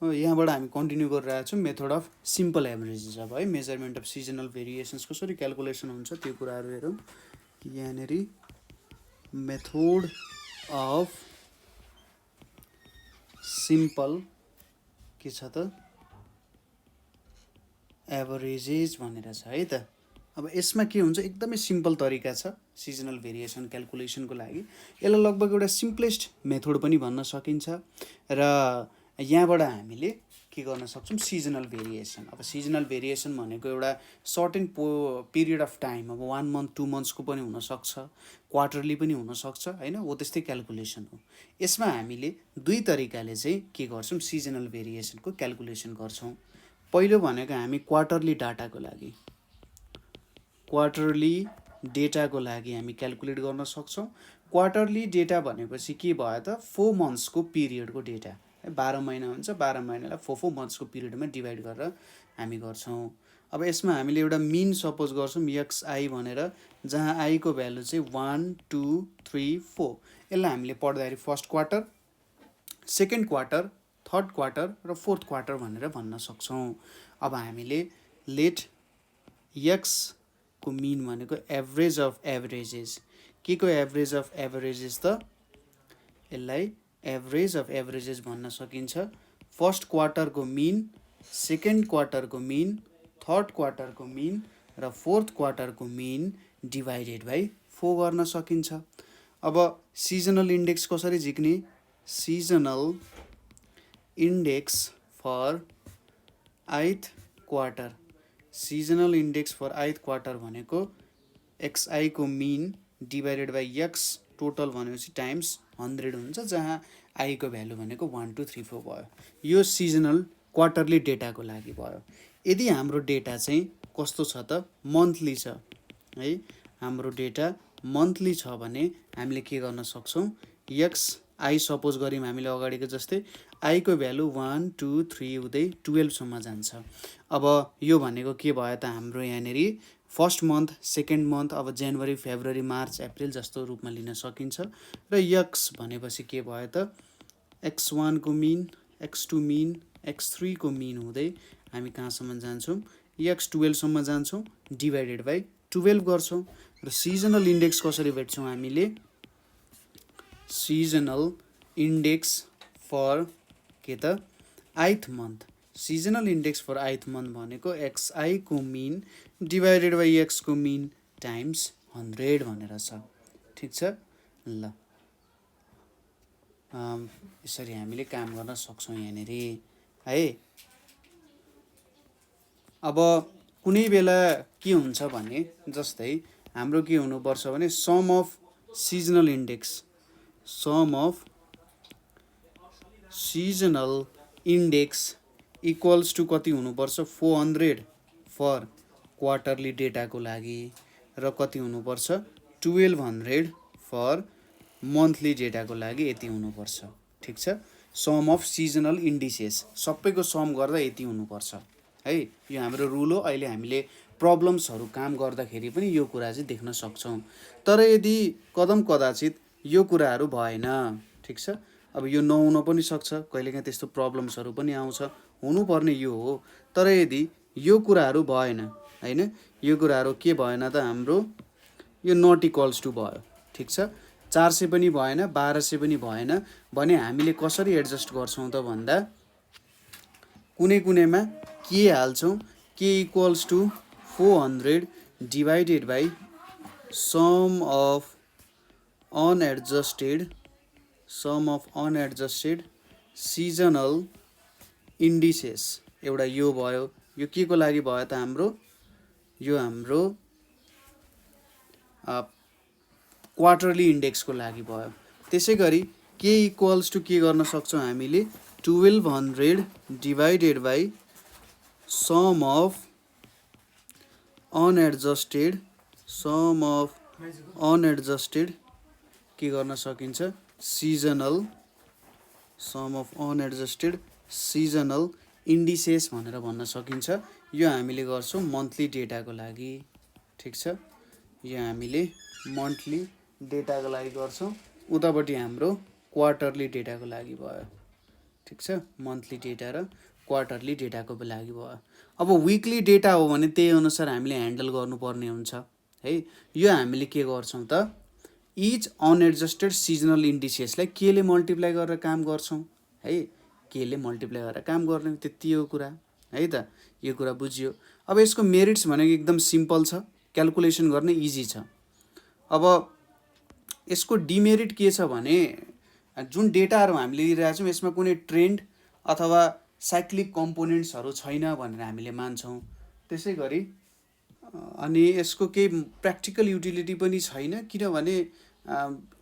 यहाँबाट हामी कन्टिन्यू गरिरहेको छौँ मेथड अफ सिम्पल एभरेजेस। अब है मेजरमेन्ट अफ सिजनल भेरिएसन्स कसरी क्यालकुलेसन हुन्छ त्यो कुराहरू हेरौँ। यहाँनिर मेथड अफ सिम्पल के छ त एभरेजेस भनेर छ है त। अब यसमा के हुन्छ, एकदमै सिम्पल तरिका छ सिजनल भेरिएसन क्यालकुलेसनको लागि। यसलाई लगभग एउटा सिम्पलेस्ट मेथड पनि भन्न सकिन्छ र यहाँबाट हामीले के गर्न सक्छौँ, सिजनल भेरिएसन। अब सिजनल भेरिएसन भनेको एउटा सर्टेन पिरियड अफ टाइम, अब 1 मन्थ 2 मन्थ्सको पनि हुनसक्छ, क्वार्टरली पनि हुनसक्छ होइन, हो त्यस्तै क्यालकुलेसन हो। यसमा हामीले दुई तरिकाले चाहिँ के गर्छौँ, सिजनल भेरिएसनको क्यालकुलेसन गर्छौँ। पहिलो भनेको हामी क्वार्टरली डाटाको लागि, क्वार्टरली डेटाको लागि हामी क्यालकुलेट गर्न सक्छौँ। क्वार्टरली डेटा भनेपछि के भयो त, 4 मन्थ्सको पिरियडको डेटा, 12 महिना हुन्छ, 12 महिनालाई 4 मन्थ्सको पिरियडमा डिभाइड गरेर हामी गर्छौँ। अब यसमा हामीले एउटा मिन सपोज गर्छौँ XI भनेर, जहाँ आईको भ्यालु चाहिँ 1 2 3 4। यसलाई हामीले पढ्दाखेरि first quarter, second quarter, third quarter र फोर्थ क्वार्टर भनेर भन्न सक्छौँ। अब हामीले लेट एक्स को मिन भनेको एभरेज अफ एभरेजेस, के को एभरेज अफ एभरेजेस त, यसलाई एभरेज अफ एभरेजेस भन्न सकिन्छ। फर्स्ट क्वार्टरको मिन, सेकेन्ड क्वार्टरको मिन, थर्ड क्वार्टरको मिन र फोर्थ क्वार्टरको मिन डिभाइडेड बाई 4 गर्न सकिन्छ। अब सिजनल इन्डेक्स कसरी झिक्ने, seasonal index for 8th quarter, seasonal index for 8th quarter भनेको XI को mean divided by x total भनेपछि टाइम्स 100 हुन्छ, जहाँ आई को भ्यालु भनेको 1 2 3 4 भयो। यो सिजनल क्वार्टरली डेटाको लागि भयो। यदि हाम्रो डेटा चाहिँ कस्तो छ त, मन्थली छ है, हाम्रो डेटा मन्थली छ भने हामीले के गर्न सक्छौँ, XI सपोज गऱ्यौँ हामीले अगाडिको जस्तै, आई को भ्यालु 1 2 3 हुँदै 12 सम्म जान्छ। अब यो भनेको के भयो त, हाम्रो यहाँनिर फर्स्ट मन्थ, सेकेन्ड मन्थ, अब जनवरी फेब्रुअरी मार्च अप्रिल जस्तो रूपमा लिन सकिन्छ। र यक्स भनेपछि के भयो त, X1 को मिन, X2 मिन, X3 को मिन हुँदै हामी कहाँसम्म जान्छौँ, X12 सम्म जान्छौँ, डिभाइडेड बाई 12 गर्छौँ। र सिजनल इन्डेक्स कसरी भेट्छौँ हामीले, सिजनल इन्डेक्स फर के त 8th month, seasonal index for 8th month भनेको XI को मिन डिभाइडेड बाई एक्स को मिन टाइम्स 100 भनेर छ। ठिक छ ल, यसरी हामीले काम गर्न सक्छौँ यहाँनिर है। अब कुनै बेला के हुन्छ भने, जस्तै हाम्रो के हुनुपर्छ भने, sum of seasonal index, sum of seasonal index equals to कति हुनुपर्छ, 400 फर क्वार्टरली डेटाको लागि, र कति हुनुपर्छ, 1200 फर मन्थली डेटाको लागि यति हुनुपर्छ। ठिक छ, सम अफ सिजनल इन्डिसेस सबैको सम गर्दा यति हुनुपर्छ है। यो हाम्रो रुल हो। अहिले हामीले प्रब्लम्सहरू काम गर्दाखेरि पनि यो कुरा चाहिँ देख्न सक्छौँ। तर यदि कदम कदाचित यो कुराहरू भएन, ठिक छ, अब यो नहुन पनि सक्छ, कहिलेकाहीँ त्यस्तो प्रब्लम्सहरू पनि आउँछ, हुनुपर्ने यो हो। तर यदि यो कुराहरू भएन होइन, यो कुराहरू के भएन त, हाम्रो यो नट इक्वल्स टु भयो। ठिक छ, 400 पनि भएन, 1200 पनि भएन भने हामीले कसरी एडजस्ट गर्छौँ त भन्दा, कुनै कुनैमा के हाल्छौँ, के equals to 400 divided by sum of unadjusted, sum of unadjusted seasonal indices, एउटा यो भयो। यो के को लागि भयो त, हाम्रो यो हाम्रो क्वार्टरली इन्डेक्सको लागि भयो। त्यसै गरी के इक्वल्स टु के गर्न सक्छौँ हामीले, 1200 divided by sum of unadjusted, sum of unadjusted के गर्न सकिन्छ, seasonal, sum of unadjusted seasonal indices भनेर भन्न सकिन्छ। यो हामीले गर्छौँ मन्थली डेटाको लागि। ठिक छ, यो हामीले मन्थली डेटाको लागि गर्छौँ। उतापट्टि हाम्रो क्वार्टरली डेटाको लागि भयो। ठिक छ, मन्थली डेटा र क्वार्टरली डेटाको लागि भयो। अब विकली डेटा हो भने त्यही अनुसार हामीले ह्यान्डल गर्नुपर्ने हुन्छ है। यो हामीले के गर्छौँ त, इच अनएडजस्टेड सिजनल इन्डिसेसलाई केले मल्टिप्लाई गरेर काम गर्छौँ है, केले मल्टिप्लाई गरेर काम गर्ने, त्यति हो कुरा है त। यो कुरा बुझियो। अब यसको मेरिट्स भनेको एकदम सिम्पल छ, क्यालकुलेसन गर्ने इजी छ। अब यसको डिमेरिट के छ भने जुन डेटाहरू हामीले लिइरहेको छौँ यसमा कुनै ट्रेन्ड अथवा साइक्लिक कम्पोनेन्ट्सहरू छैन भनेर हामीले मान्छौँ। त्यसै गरी अनि यसको केही प्र्याक्टिकल युटिलिटी पनि छैन, किनभने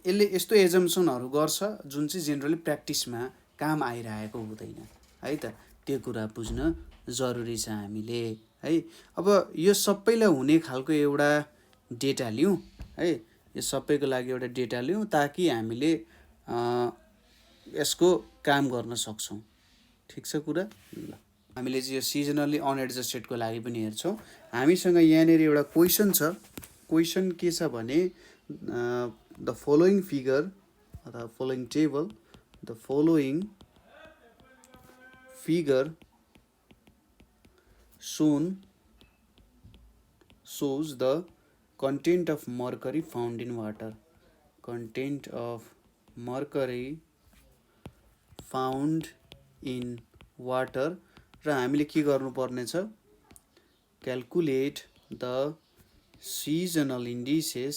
यसले यस्तो एजम्सनहरू गर्छ जुन चाहिँ जेनरली प्र्याक्टिसमा काम आइरहेको हुँदैन है त। त्यो कुरा बुझ्न जरुरी छ हामीले है। अब यो सबैलाई हुने खालको एउटा डेटा लिउँ है, यो सबैको लागि एउटा डेटा लिउँ ताकि हामीले यसको काम गर्न सक्छौँ। ठिक छ कुरा। ल हामीले चाहिँ यो सिजनली अनएडजस्टेडको लागि पनि हेर्छौँ। हामीसँग यहाँनिर एउटा क्वेसन छ। क्वेसन के छ भने द फलोइङ फिगर अथवा following table, the following figure shows the content of mercury found in water. Content of mercury found in water र हामीले के गर्नुपर्ने छ, calculate the seasonal indices,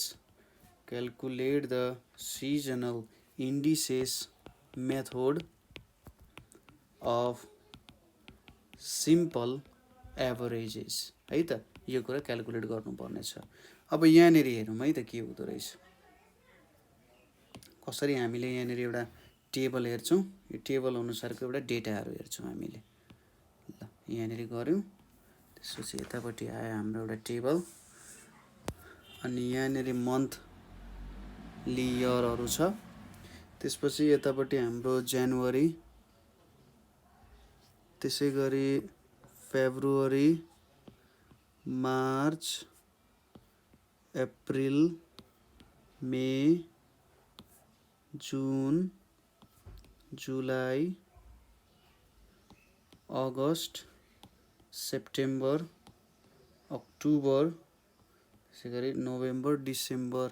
calculate the seasonal indices method of simple averages है त। यो कुरा calculate गर्नुपर्ने छ। अब यहाँनिर हेरौँ है त के हुँदो रहेछ, कसरी हामीले यहाँनिर एउटा टेबल हेर्छौँ। यो टेबल अनुसारको एउटा डेटाहरू हेर्छौँ हामीले। ल यहाँनिर गऱ्यौँ, त्यसपछि यतापट्टि आयो हाम्रो एउटा टेबल, अनि यहाँनिर मन्थली इयरहरू छ। त्यसपछि यतापट्टि हाम्रो जनवरी, त्यसै गरी फेब्रुअरी, मार्च, अप्रिल, मे, जुन, जुलाई, अगस्त, सेप्टेम्बर, अक्टोबर, त्यसै गरी नोभेम्बर, डिसेम्बर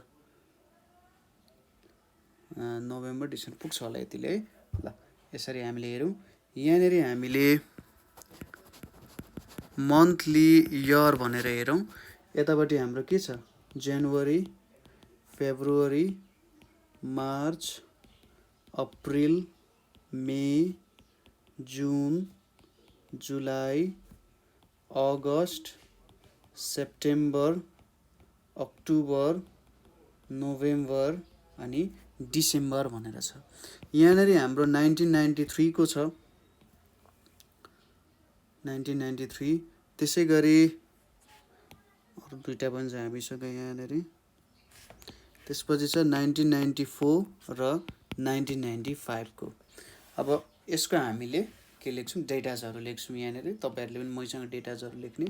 पुग्छ होला यतिले है। ल यसरी हामीले हेरौँ। यहाँनिर हामीले मन्थली इयर भनेर हेरौँ। यतापट्टि हाम्रो के छ, जनवरी, फेब्रुअरी, मार्च, अप्रिल, मे, जुन, जुलाई, अगस्त, सेप्टेम्बर, अक्टोबर, नोभेम्बर अनि डिसेम्बर भनेर छ। यहाँनिर हाम्रो 1993 को छ, 1993। त्यसै गरी अरू दुईवटा पनि छ हामीसँग यहाँनिर। त्यसपछि छ 1994 र 1995 को। अब यसको हामीले के लेख्छौँ, डेटाजहरू लेख्छौँ यहाँनिर। तपाईँहरूले पनि मैसँग डेटाजहरू लेख्ने।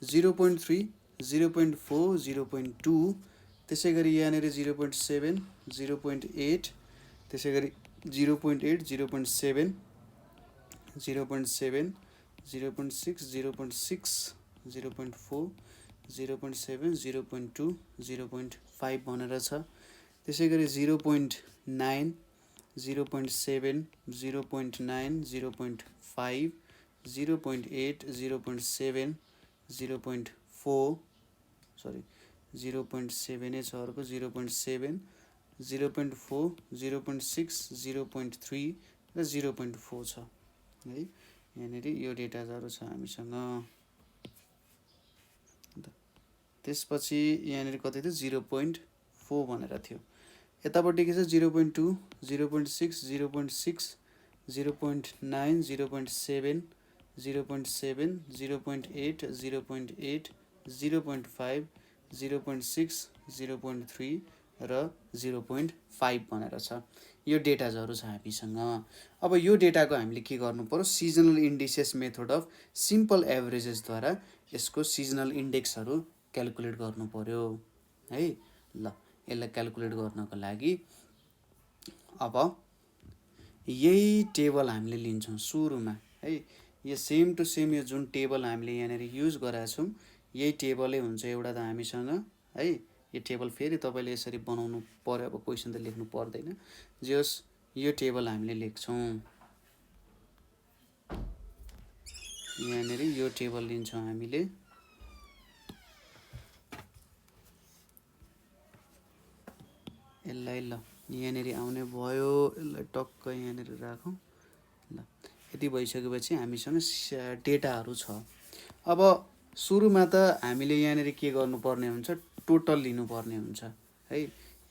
0.3, 0.4, 0.2, त्यसै गरी यहाँनिर 0.7, 0.8, त्यसै गरी 0.8, 0.7, 0.7, 0.6, 0.6, 0.4, 0.7, 0.2, 0.5 भनेर छ। त्यसै गरी 0.9, 0.7, 0.9, 0.5, 0.8, 0.7, 0.4, सरी 0.7 छ अर्को, 0.7, 0.4, 0.6, 0.3 र 0.4 छ है। यहाँनिर यो डेटाजहरू छ हामीसँग। त्यसपछि यहाँनिर कति थियो, 0.4 भनेर थियो। यतापट्टि के छ, 0.2, 0.6, 0.6, 0.9, 0.7, 0.7, 0.8, 0.8, 0.5, 0.6, 0.3 र 0.5 भनेर छ। यो डेटाजहरू छ हामीसँग। अब यो डेटाको हामीले के गर्नु पर्यो, seasonal indices method of simple एभरेजेसद्वारा यसको सिजनल इन्डेक्सहरू क्यालकुलेट गर्नु पर्यो है। ल यसलाई क्यालकुलेट गर्नको लागि अब यही टेबल हामीले लिन्छौँ सुरुमा है। यो सेम टु सेम यो जुन टेबल हामीले यहाँनिर युज गरेका छौँ यही टेबलै हुन्छ एउटा त हामीसँग है। यो टेबल फेरि तपाईँले यसरी बनाउनु पर्यो, अब क्वेसन त लेख्नु पर्दैन, जे होस् यो टेबल हामीले लेख्छौँ। यहाँनिर यो टेबल लिन्छौँ हामीले। यसलाई ल यहाँनिर आउने भयो, यसलाई टक्क यहाँनिर राखौँ ल। यति भइसकेपछि हामीसँग डेटाहरू छ। अब सुरुमा त हामीले यहाँनिर के गर्नुपर्ने हुन्छ, टोटल लिनुपर्ने हुन्छ है।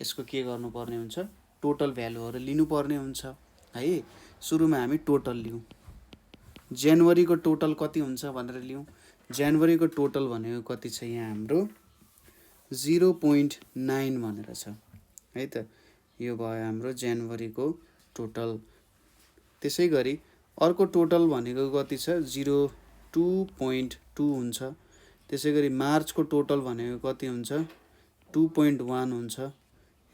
यसको के गर्नुपर्ने हुन्छ, टोटल भ्यालुहरू लिनुपर्ने हुन्छ है। सुरुमा हामी टोटल लिउँ, जनवरीको टोटल कति हुन्छ भनेर लिउँ। जनवरीको टोटल भनेको कति छ, यहाँ हाम्रो 0.9 भनेर छ है त। यो भयो हाम्रो जनवरीको टोटल। त्यसै गरी अर्को टोटल भनेको कति छ, 2.2 हुन्छ। त्यसै गरी मार्चको टोटल भनेको कति हुन्छ, 2.1 हुन्छ।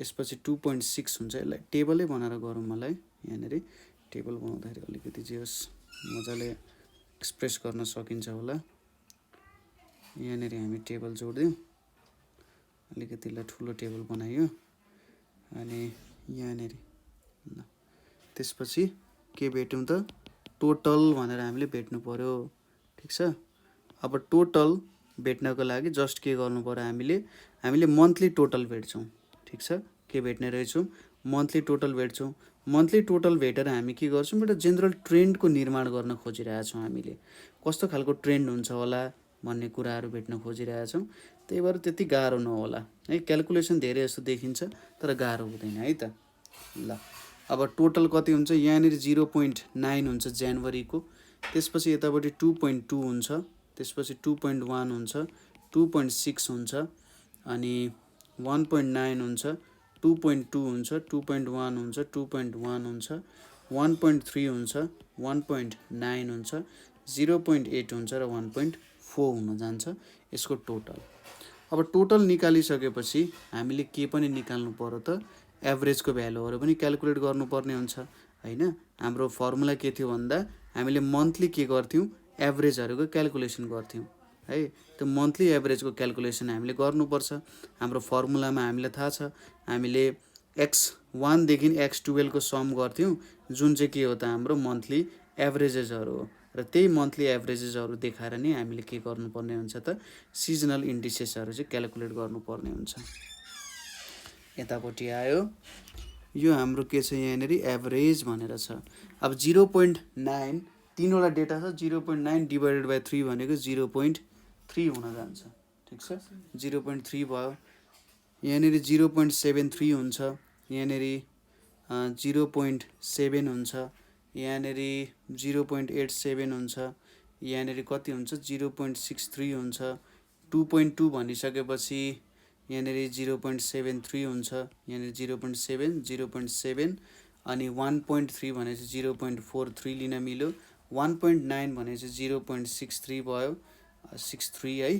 यसपछि 2.6 हुन्छ। यसलाई टेबलै बनाएर गरौँ मलाई, यहाँनिर टेबल बनाउँदाखेरि अलिकति जे होस् मजाले एक्सप्रेस गर्न सकिन्छ होला। यहाँनिर हामी टेबल जोडिदिउँ, अलिकतिलाई ठुलो टेबल बनाइयो अनि यहाँनिर ल। त्यसपछि के भेट्यौँ त, टोटल भनेर हामीले भेट्नु पर्यो, ठिक छ। अब टोटल भेट्नको लागि जस्ट के गर्नु पर्यो, हामीले मन्थली टोटल भेट्छौँ, ठिक छ। के भेट्ने रहेछौँ, मन्थली टोटल भेट्छौँ। मन्थली टोटल भेटेर हामी के गर्छौँ, एउटा जेनरल ट्रेन्डको निर्माण गर्न खोजिरहेछौँ। हामीले कस्तो खालको ट्रेन्ड हुन्छ होला भन्ने कुराहरू भेट्न खोजिरहेछौँ। त्यही भएर त्यति गाह्रो नहोला है। क्यालकुलेसन धेरै जस्तो देखिन्छ तर गाह्रो हुँदैन है त ल। अब टोटल कति हुन्छ, यहाँनिर 0.9 हुन्छ जनवरीको। त्यसपछि यतापट्टि 2.2 हुन्छ, त्यसपछि 2.1 हुन्छ, 2.6 हुन्छ, अनि 1.9 हुन्छ, 2.2 हुन्छ, 2.1 हुन्छ, 2.1 हुन्छ, 1.3 हुन्छ, 1.9 हुन्छ, 0.8 हुन्छ र 1.4 हुन जान्छ यसको टोटल। अब टोटल निकालिसकेपछि हामीले के पनि निकाल्नु पर्यो त, एभरेजको भ्यालुहरू पनि क्यालकुलेट गर्नुपर्ने हुन्छ हैन। हाम्रो फर्मुला के थियो भन्दा हामीले मन्थली के गर्थ्यौँ, एभरेजहरूको क्यालकुलेसन गर्थ्यौँ है। त्यो मन्थली एभरेजको क्यालकुलेसन हामीले गर्नुपर्छ। हाम्रो फर्मुलामा हामीलाई थाहा छ, हामीले x1 देखि x12 को सम गर्थ्यौँ, जुन चाहिँ के हो त हाम्रो मन्थली एभरेजेसहरू हो। र त्यही मन्थली एभरेजेसहरू देखाएर नै हामीले के गर्नुपर्ने हुन्छ त, सिजनल इन्डिसेसहरू चाहिँ क्यालकुलेट गर्नुपर्ने हुन्छ। यतापट्टि आयो, यो हाम्रो के छ, यहाँनिर एभरेज भनेर छ। अब 0.9 तीनवटा डेटा छ, 0.9 डिभाइडेड बाई 3 भनेको 0.3 हुन जान्छ, ठिक छ। 0.3 भयो। यहाँनिर 0.73 हुन्छ, यहाँनिर 0.7 हुन्छ, यहाँनिर 0.87 हुन्छ, यहाँनिर कति हुन्छ 0.63 हुन्छ। 2.2 भनिसकेपछि यहाँनिर 0.73 हुन्छ, यहाँनिर 0.7, 0.7 अनि 1.3 भनेपछि 0.43 लिन मिल्यो। 1.9 भनेपछि 0.63 भयो, 63 है।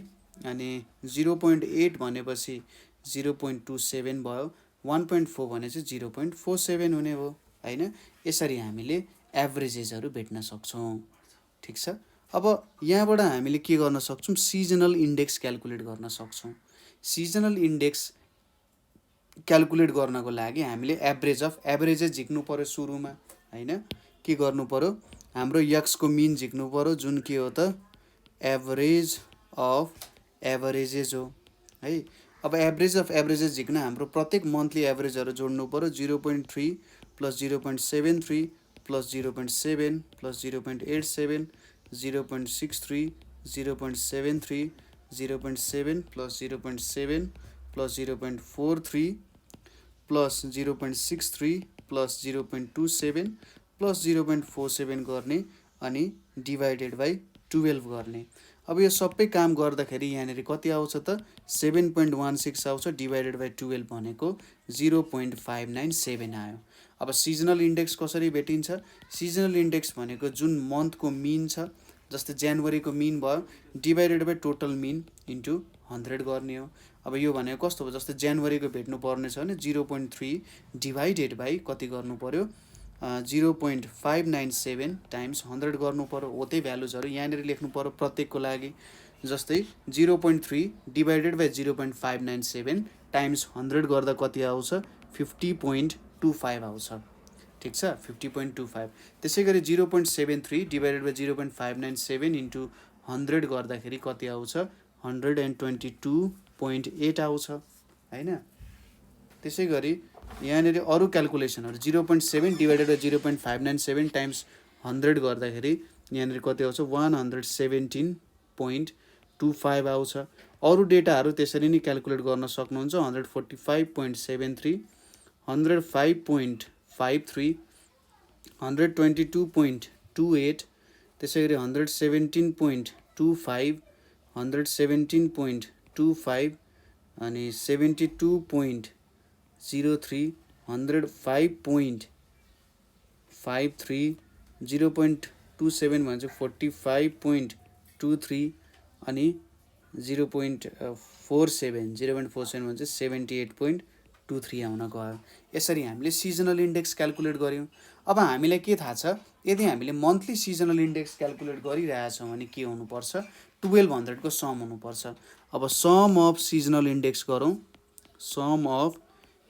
अनि 0.8 भनेपछि 0.27 भयो। 1.4 भनेपछि 0.47 हुने भयो हैन। यसरी हामीले एभरेजेसहरू भेट्न सक्छौँ, ठिक छ। अब यहाँबाट हामीले के गर्न सक्छौँ, सिजनल इन्डेक्स क्यालकुलेट गर्न सक्छौँ। सिजनल इन्डेक्स क्यालकुलेट गर्नको लागि हामीले एभरेज अफ एभरेजेस झिक्नु पर्यो सुरुमा हैन। के गर्नु पर्यो, हाम्रो एक्स को मिन झिक्नु पर्यो, जुन के हो त एभरेज अफ एभरेजेस हो है। अब एभरेज अफ एभरेजेस झिक्न हाम्रो प्रत्येक मन्थली एभरेजहरू जोड्नु पर्यो। 0.3 plus 0.73 plus 0.7 plus 0.87, 0.63, 0.73, 0.7 plus 0.7 plus 0.43 plus 0.63 plus 0.27 plus 0.47 गर्ने अनि डिभाइडेड बाई 12 गर्ने। अब यो सबै काम गर्दाखेरि यहाँनिर कति आउँछ त, 7.16 आउँछ। डिभाइडेड बाई 12 भनेको 0.597 आयो। अब सिजनल इन्डेक्स कसरी भेटिन्छ, सिजनल इन्डेक्स भनेको जुन मन्थको मिन छ, जस्तै जनवरीको मिन भयो, divided by total mean into 100 गर्ने हो। अब यो भनेको कस्तो हो, जस्तै जनवरीको भेट्नु पर्ने छ भने 0.3 डिभाइडेड बाई कति गर्नु पर्यो, 0.597 टाइम्स 100 गर्नु पर्यो हो त्यही भ्यालुजहरू यहाँनिर लेख्नु पर्यो प्रत्येकको लागि। जस्तै 0.3 डिभाइडेड बाई 0.597 टाइम्स 100 गर्दा कति आउँछ 50.25 आउँछ। ठिक छ 50.25। त्यसै गरी 0.73 डिभाइडेड बाई 0.597 इन्टु 100 गर्दाखेरि कति आउँछ 122.8 आउँछ होइन। त्यसै गरी यहाँनिर अरू क्यालकुलेसनहरू 0.7 डिभाइडेड बाई 0.597 टाइम्स 100 गर्दाखेरि यहाँनिर कति आउँछ 117.25 आउँछ। अरू डेटाहरू त्यसरी नै क्यालकुलेट गर्न सक्नुहुन्छ 145.73 105.53 122.28 त्यसै गरी 117.25 117.25 अनि 72.03 105.53 0.27 भन्छ 45.23 अनि 0.47 भन्छ 78.23 आउन गयो। यसरी हामीले सिजनल इन्डेक्स क्यालकुलेट गर्यौँ। अब हामीलाई के थाहा छ यदि हामीले मन्थली सिजनल इन्डेक्स क्यालकुलेट गरिरहेछौँ भने के हुनुपर्छ 1200 को सम हुनुपर्छ। अब सम अफ सिजनल इन्डेक्स गरौँ। सम अफ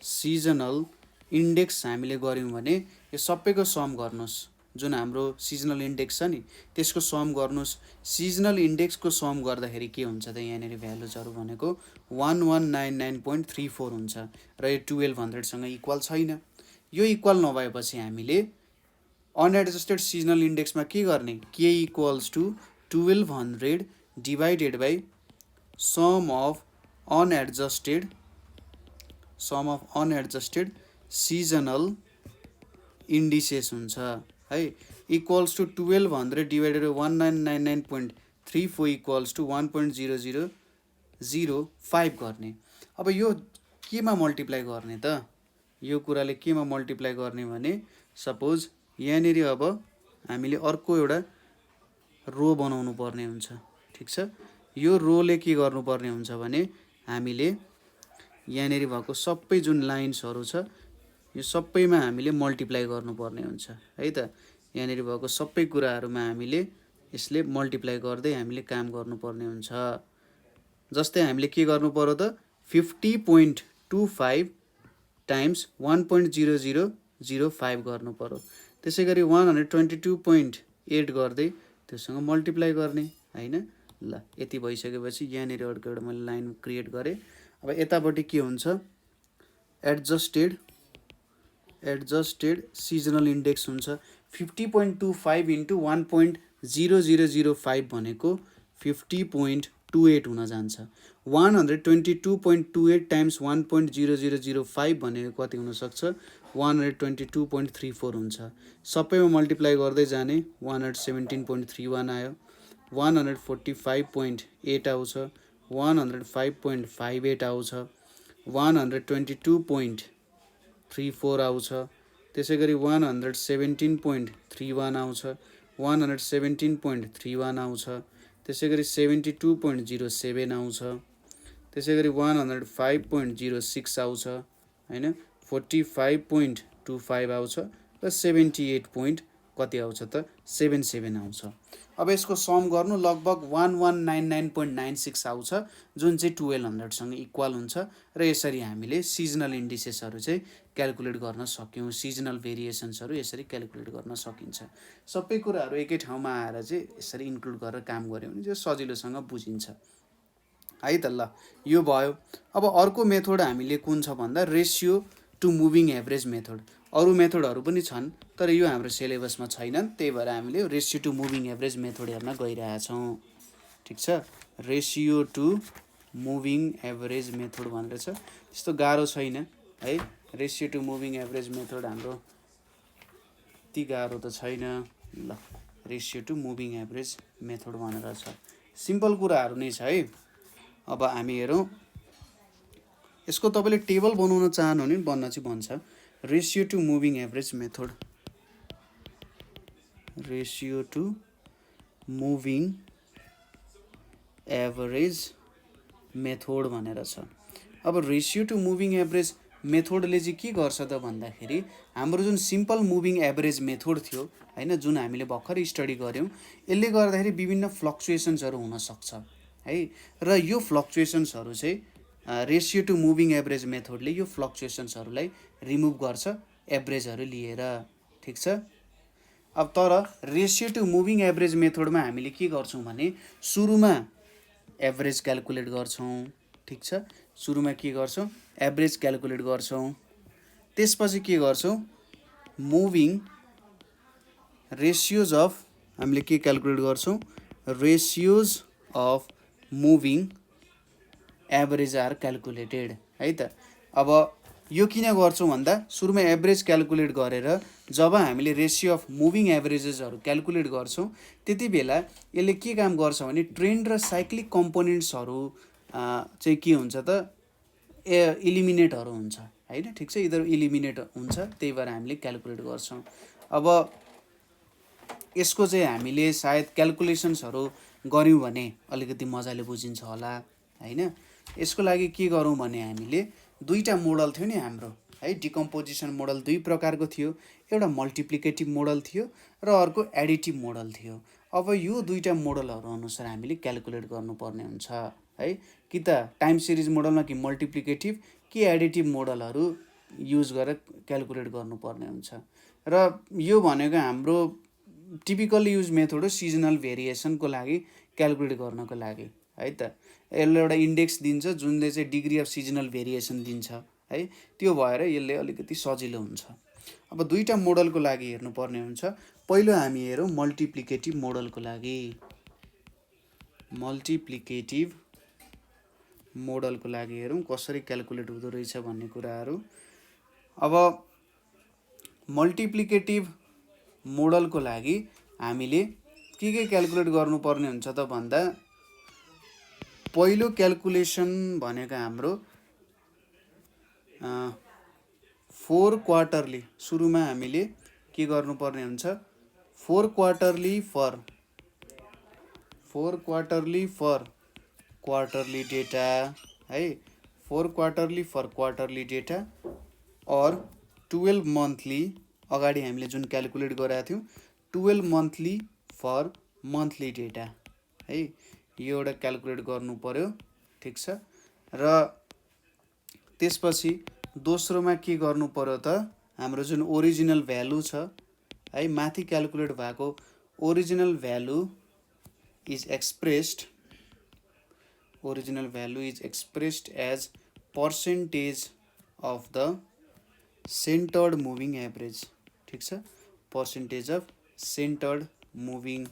सिजनल इन्डेक्स हामीले गऱ्यौँ भने यो सबैको सम गर्नुहोस्। जुन हाम्रो सिजनल इन्डेक्स छ नि त्यसको सम गर्नुहोस्। सिजनल इन्डेक्सको सम गर्दाखेरि के हुन्छ त यहाँनिर भ्यालुजहरू भनेको 1199.34 हुन्छ र यो 1200सँग इक्वल छैन। यो इक्वल नभएपछि हामीले अनएडजस्टेड सिजनल इन्डेक्समा के गर्ने के equals to 1200 divided by sum of unadjusted seasonal indices हुन्छ है equals to 1200 divided by 1999.34 equals to 1.0005 गर्ने। अब यो केमा मल्टिप्लाई गर्ने त यो कुराले केमा मल्टिप्लाई गर्ने भने सपोज यहाँनिर अब हामीले अर्को एउटा रो बनाउनु पर्ने हुन्छ। ठिक छ यो रोले के गर्नुपर्ने हुन्छ भने हामीले यहाँनिर भएको सबै जुन लाइन्सहरू छ यो सबैमा हामीले मल्टिप्लाई गर्नुपर्ने हुन्छ है त। यहाँनिर भएको सबै कुराहरूमा हामीले यसले मल्टिप्लाई गर्दै हामीले काम गर्नुपर्ने हुन्छ। जस्तै हामीले के गर्नु पर्यो त 50.25 टाइम्स 1.0005 गर्नु पर्यो। त्यसै गरी 122.8 गर्दै त्योसँग मल्टिप्लाई गर्ने होइन। ल यति भइसकेपछि यहाँनिर अर्को एउटा मैले लाइन क्रिएट गरेँ। अब यतापट्टि के हुन्छ एडजस्टेड सिजनल इन्डेक्स हुन्छ 50.25 इन्टु 1.0005 भनेको 50.28 हुन जान्छ। 122.28 टाइम्स 1.0005 भनेको कति हुनसक्छ 122.34 हुन्छ। सबैमा मल्टिप्लाई गर्दै जाने 117.31 आयो 145.8 आउँछ 105.58 आउँछ 122.34 आउँछ। त्यसै गरी 117.31 आउँछ 117.31 आउँछ। त्यसै गरी 72.07 आउँछ। त्यसै गरी 105.06 आउँछ होइन 45.25 आउँछ र 78 कति आउँछ त 77 आउँछ। अब यसको सम गर्नु लगभग 1199.96 आउँछ जुन चाहिँ 1200सँग इक्वल हुन्छ र यसरी हामीले सिजनल इन्डिसेसहरू चाहिँ क्यालकुलेट गर्न सक्यौँ। सिजनल भेरिएसन्सहरू यसरी क्यालकुलेट गर्न सकिन्छ। सबै कुराहरू एकै ठाउँमा आएर चाहिँ यसरी इन्क्लुड गरेर काम गऱ्यो भने चाहिँ सजिलोसँग बुझिन्छ है त। ल यो भयो। अब अर्को मेथड हामीले कुन छ भन्दा ratio to moving average method. अरू मेथडहरू पनि छन् तर यो हाम्रो सिलेबसमा छैनन् त्यही भएर हामीले ratio to moving average method हेर्न गइरहेछौँ। ठिक छ ratio to moving average method भनेर छ त्यस्तो गाह्रो छैन है। Ratio to moving average method हाम्रो त्यति गाह्रो त छैन। ल ratio to moving average method भनेर छ सिम्पल कुराहरू नै छ है। अब हामी हेरौँ यसको तपाईँले टेबल बनाउन चाहनु भने बन्न चाहिँ भन्छ ratio to moving average method ratio to moving average method भनेर छ। अब रेसियो टु मुभिङ एभरेज मेथडले चाहिँ के गर्छ त भन्दाखेरि हाम्रो जुन सिम्पल मुभिङ एभरेज मेथड थियो हैन, जुन हामीले भर्खरै स्टडी गऱ्यौँ, यसले गर्दाखेरि विभिन्न फ्लक्चुएसन्सहरू हुनसक्छ है। र यो फ्लक्चुएसन्सहरू चाहिँ रेसियो टु मुभिङ एभरेज मेथडले यो फ्लक्चुएसन्सहरूलाई रिमुभ गर्छ एभरेजहरू लिएर, ठिक छ। अब तर रेसियो टु मुभिङ एभरेज मेथडमा हामीले के गर्छौँ भने सुरुमा एभरेज क्यालकुलेट गर्छौँ, ठिक छ। सुरुमा के गर्छौँ, एभरेज क्यालकुलेट गर्छौँ, त्यसपछि के गर्छौँ, मुभिङ रेसियोज अफ, हामीले के क्यालकुलेट गर्छौँ, ratios of moving average are calculated है त। अब यो किन गर्छौँ भन्दा सुरुमा एभरेज क्यालकुलेट गरेर जब हामीले रेसियो अफ मुभिङ एभरेजेसहरू क्यालकुलेट गर्छौँ त्यति बेला यसले के काम गर्छ भने ट्रेन्ड र साइक्लिक कम्पोनेन्ट्सहरू चाहिँ के हुन्छ त इलिमिनेटहरू हुन्छ हैन, ठिक छ। यिनीहरू इलिमिनेट हुन्छ, त्यही भएर हामीले क्यालकुलेट गर्छौँ। अब यसको चाहिँ हामीले सायद क्यालकुलेसन्सहरू गऱ्यौँ भने अलिकति मजाले बुझिन्छ होला हैन। यसको लागि के गरौँ भने हामीले दुईवटा मोडल थियो नि हाम्रो है, डिकम्पोजिसन मोडल दुई प्रकारको थियो, एउटा मल्टिप्लिकेटिभ मोडल थियो र अर्को एडिटिभ मोडल थियो। अब यो दुईवटा मोडलहरू अनुसार हामीले क्यालकुलेट गर्नुपर्ने हुन्छ है, कि त टाइम सिरिज मोडलमा कि मल्टिप्लिकेटिभ कि एडिटिभ मोडलहरू युज गरेर क्यालकुलेट गर्नुपर्ने हुन्छ। र यो भनेको हाम्रो टिपिकल युज मेथड हो सिजनल भेरिएसनको लागि क्यालकुलेट गर्नको लागि है त। यसले एउटा इन्डेक्स दिन्छ जुनले चाहिँ डिग्री अफ सिजनल भेरिएसन दिन्छ है, त्यो भएर यसले अलिकति सजिलो हुन्छ। अब दुईवटा मोडलको लागि हेर्नुपर्ने हुन्छ। पहिलो हामी हेरौँ मल्टिप्लिकेटिभ मोडलको लागि। मल्टिप्लिकेटिभ मोडलको लागि हेरौँ कसरी क्यालकुलेट हुँदो रहेछ भन्ने कुराहरू। अब मल्टिप्लिकेटिभ मोडलको लागि हामीले के क्यालकुलेट गर्नुपर्ने हुन्छ त भन्दा पहिलो क्यालकुलेसन भनेको हाम्रो 4 क्वार्टरली, सुरुमा हामीले के गर्नुपर्ने हुन्छ, 4 क्वार्टरली फर क्वार्टरली डेटा है, 4 क्वार्टरली फर क्वार्टरली डेटा और 12 मन्थली, अगाडि हामीले जुन क्यालकुलेट गरेका थियौँ 12 मन्थली फर मन्थली डेटा है, यो एउटा क्यालकुलेट गर्नु पर्यो, ठिक छ। र त्यसपछि दोस्रोमा के गर्नु पर्यो त, हाम्रो जुन ओरिजिनल भ्यालु छ है, माथि क्यालकुलेट भएको original value is expressed as percentage of the centred moving average, ठिक छ। Percentage of centred moving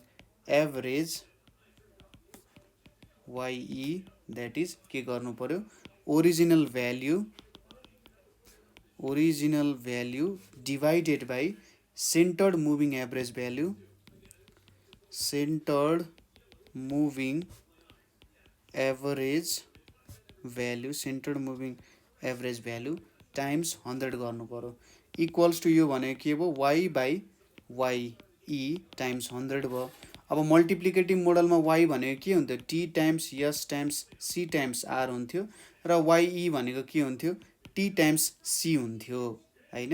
average YE, that is के गर्नु पर्यो, original value divided by centred moving average value, centred moving average value times 100 गर्नु पर्यो, equals to यो भनेको के भयो, Y बाई YE टाइम्स 100 भयो। अब मल्टिप्लिकेटिभ मोडलमा Y भनेको के हुन्थ्यो, T times S times C times R हुन्थ्यो र YE भनेको के हुन्थ्यो, T टाइम्स C हुन्थ्यो हैन।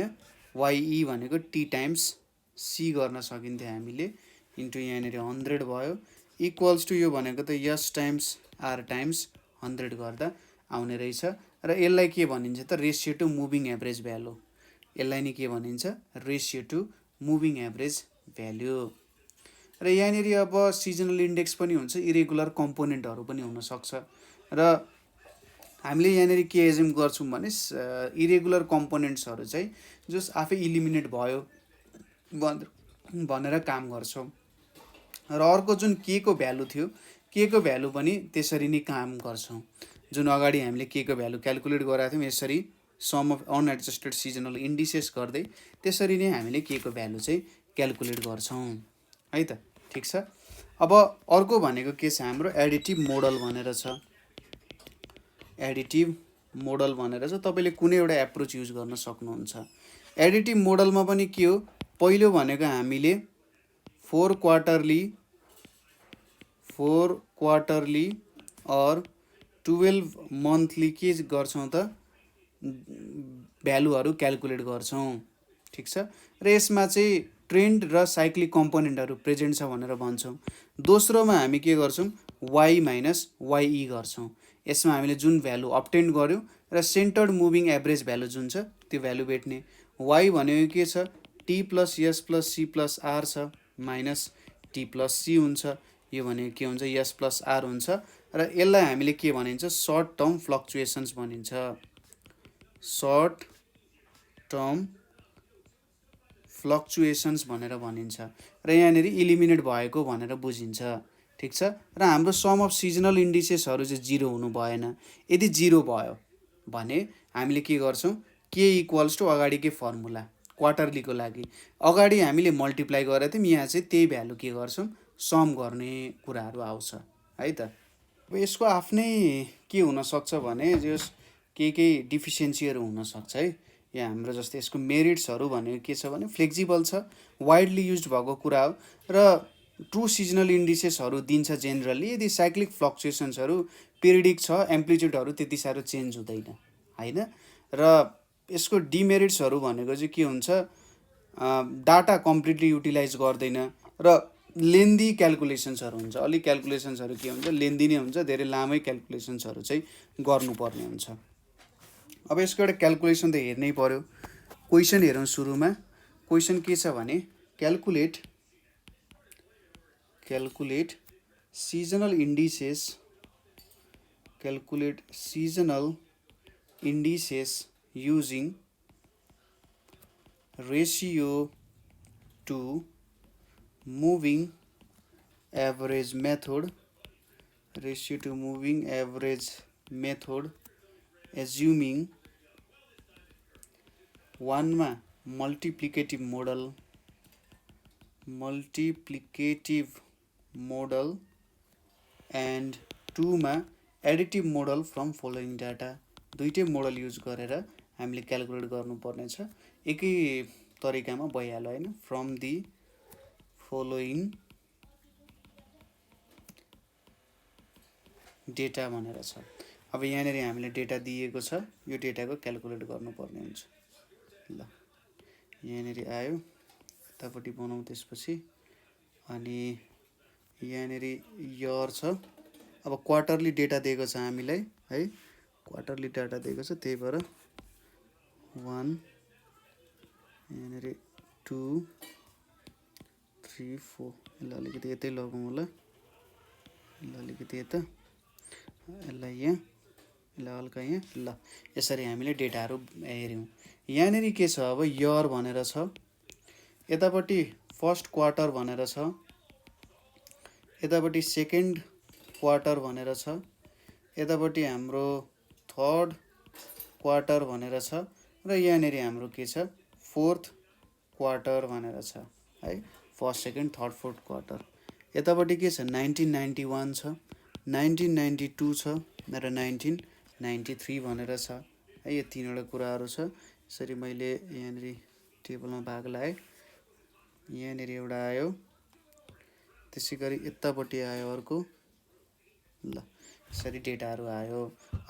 YE भनेको T टाइम्स C गर्न सकिन्थ्यो हामीले, इन्टु यहाँनिर 100 भयो, इक्वल्स टु यो भनेको त S टाइम्स R टाइम्स 100 गर्दा आउने रहेछ। र यसलाई के भनिन्छ त, ratio to moving average value, यसलाई नै के भनिन्छ, ratio to moving average value. र यहाँनिर अब सिजनल इन्डेक्स पनि हुन्छ, इरेगुलर कम्पोनेन्टहरू पनि हुनसक्छ। र हामीले यहाँनिर के एज्युम गर्छौँ भने इरेगुलर कम्पोनेन्ट्सहरू चाहिँ जस आफै इलिमिनेट भयो भनेर काम गर्छौँ। र अर्को जुन के को भ्यालु थियो, के को भ्यालु पनि त्यसरी नै काम गर्छौँ। जुन अगाडि हामीले के को भ्यालु क्यालकुलेट गराएको थियौँ यसरी sum of unadjusted seasonal indices गर्दै, त्यसरी नै हामीले के को भ्यालु चाहिँ क्यालकुलेट गर्छौँ है त, ठिक छ। अब अर्को भनेको के छ, हाम्रो एडिटिभ मोडल भनेर छ। एडिटिभ मोडल भनेर छ, तपाईँले कुनै एउटा एप्रोच युज गर्न सक्नुहुन्छ। एडिटिभ मोडलमा पनि के हो, पहिलो भनेको हामीले 4 क्वार्टरली और 12 मन्थली के गर्छौँ त, भ्यालुहरू क्याल्कुलेट गर्छौँ। ठिक छ। र यसमा चाहिँ ट्रेन्ड र साइक्लिक कम्पोनेन्टहरू प्रेजेन्ट छ भनेर भन्छौँ। दोस्रोमा हामी के गर्छौँ, वाइ माइनस वाइई गर्छौँ। यसमा हामीले जुन भ्यालु अब्टेन गऱ्यौँ र सेन्टर्ड मुभिङ एभरेज भ्यालु जुन छ त्यो भ्यालु भेट्ने। वाइ भनेको के छ, T plus S plus C plus R छ, माइनस टी प्लस सी हुन्छ। यो भनेको के हुन्छ, एस प्लस आर हुन्छ। र यसलाई हामीले के भनिन्छ, सर्ट टर्म फ्लक्चुएसन्स भनिन्छ। सर्ट टर्म फ्लक्चुएसन्स भनेर भनिन्छ। र यहाँनिर इलिमिनेट भएको भनेर बुझिन्छ। ठिक छ। र हाम्रो सम अफ सिजनल इन्डिसेसहरू चाहिँ 0 हुनु भएन। यदि 0 भयो भने हामीले के गर्छौँ, के इक्वल्स टु अगाडिकै फर्मुला क्वार्टरलीको लागि अगाडि हामीले मल्टिप्लाई गरेको थियौँ, यहाँ चाहिँ त्यही भ्यालु के गर्छौँ, सम गर्ने कुराहरू आउँछ है त। अब यसको आफ्नै के हुनसक्छ भने जस केही डिफिसियन्सीहरू हुनसक्छ है। यहाँ हाम्रो जस्तै यसको मेरिट्सहरू भनेको के छ भने फ्लेक्जिबल छ, वाइडली युज भएको कुरा हो र ट्रु सिजनल इन्डिसेसहरू दिन्छ जेनरली। यदि साइक्लिक फ्लक्चुएसन्सहरू पिरियडिक छ, एम्प्लिट्युडहरू त्यति साह्रो चेन्ज हुँदैन होइन। र यसको डिमेरिट्सहरू भनेको चाहिँ के हुन्छ, डाटा कम्प्लिटली युटिलाइज गर्दैन र लेन्दी क्यालकुलेसन्सहरू हुन्छ। अलिक क्यालकुलेसन्सहरू के हुन्छ, लेन्दी नै हुन्छ, धेरै लामै क्यालकुलेसन्सहरू चाहिँ गर्नुपर्ने हुन्छ। अब यसको एउटा क्यालकुलेसन त हेर्नै पर्यो। क्वेसन हेरौँ सुरुमा। क्वेसन के छ भने calculate seasonal indices, calculate seasonal indices using ratio to moving average method, ratio to moving average method assuming 1 मा मल्टिप्लिकेटिभ मोडल एन्ड 2 मा additive model from following data. दुईटै मोडल युज गरेर हामीले क्यालकुलेट गर्नुपर्ने छ। एकै तरिकामा भइहाल्यो होइन, फ्रम दि फलोइङ डेटा भनेर छ। अब यहाँनिर हामीले डेटा दिएको छ, यो डेटाको क्यालकुलेट गर्नुपर्ने हुन्छ। ल यहाँनिर आयो, यतापट्टि बनाउँ त्यसपछि। अनि यहाँनिर इयर छ। अब क्वार्टरली डेटा दिएको छ हामीलाई है, क्वार्टरली डाटा दिएको छ, त्यही भएर 1 यहाँनिर 2 3 4 यसलाई अलिकति यतै लगाउँ होला, यसलाई अलिकति यता, यसलाई यहाँ, यसलाई हल्का यहाँ। ल यसरी हामीले डेटाहरू हेऱ्यौँ। यहाँनिर के छ, अब इयर भनेर छ, यतापट्टि फर्स्ट क्वार्टर भनेर छ, यतापट्टि सेकेन्ड क्वार्टर भनेर छ, यतापट्टि हाम्रो थर्ड क्वार्टर भनेर छ, र यहाँनिर हाम्रो के छ, फोर्थ क्वार्टर भनेर छ है। First second third fourth quarter. यतापट्टि के छ, 1991 छ, 1992 छ र 1993 भनेर छ है। यो तीनवटा कुराहरू छ। यसरी मैले यहाँनिर टेबलमा भाग लाएँ, यहाँनिर एउटा आयो, त्यसै गरी यतापट्टि आयो अर्को। ल यसरी डेटाहरू आयो।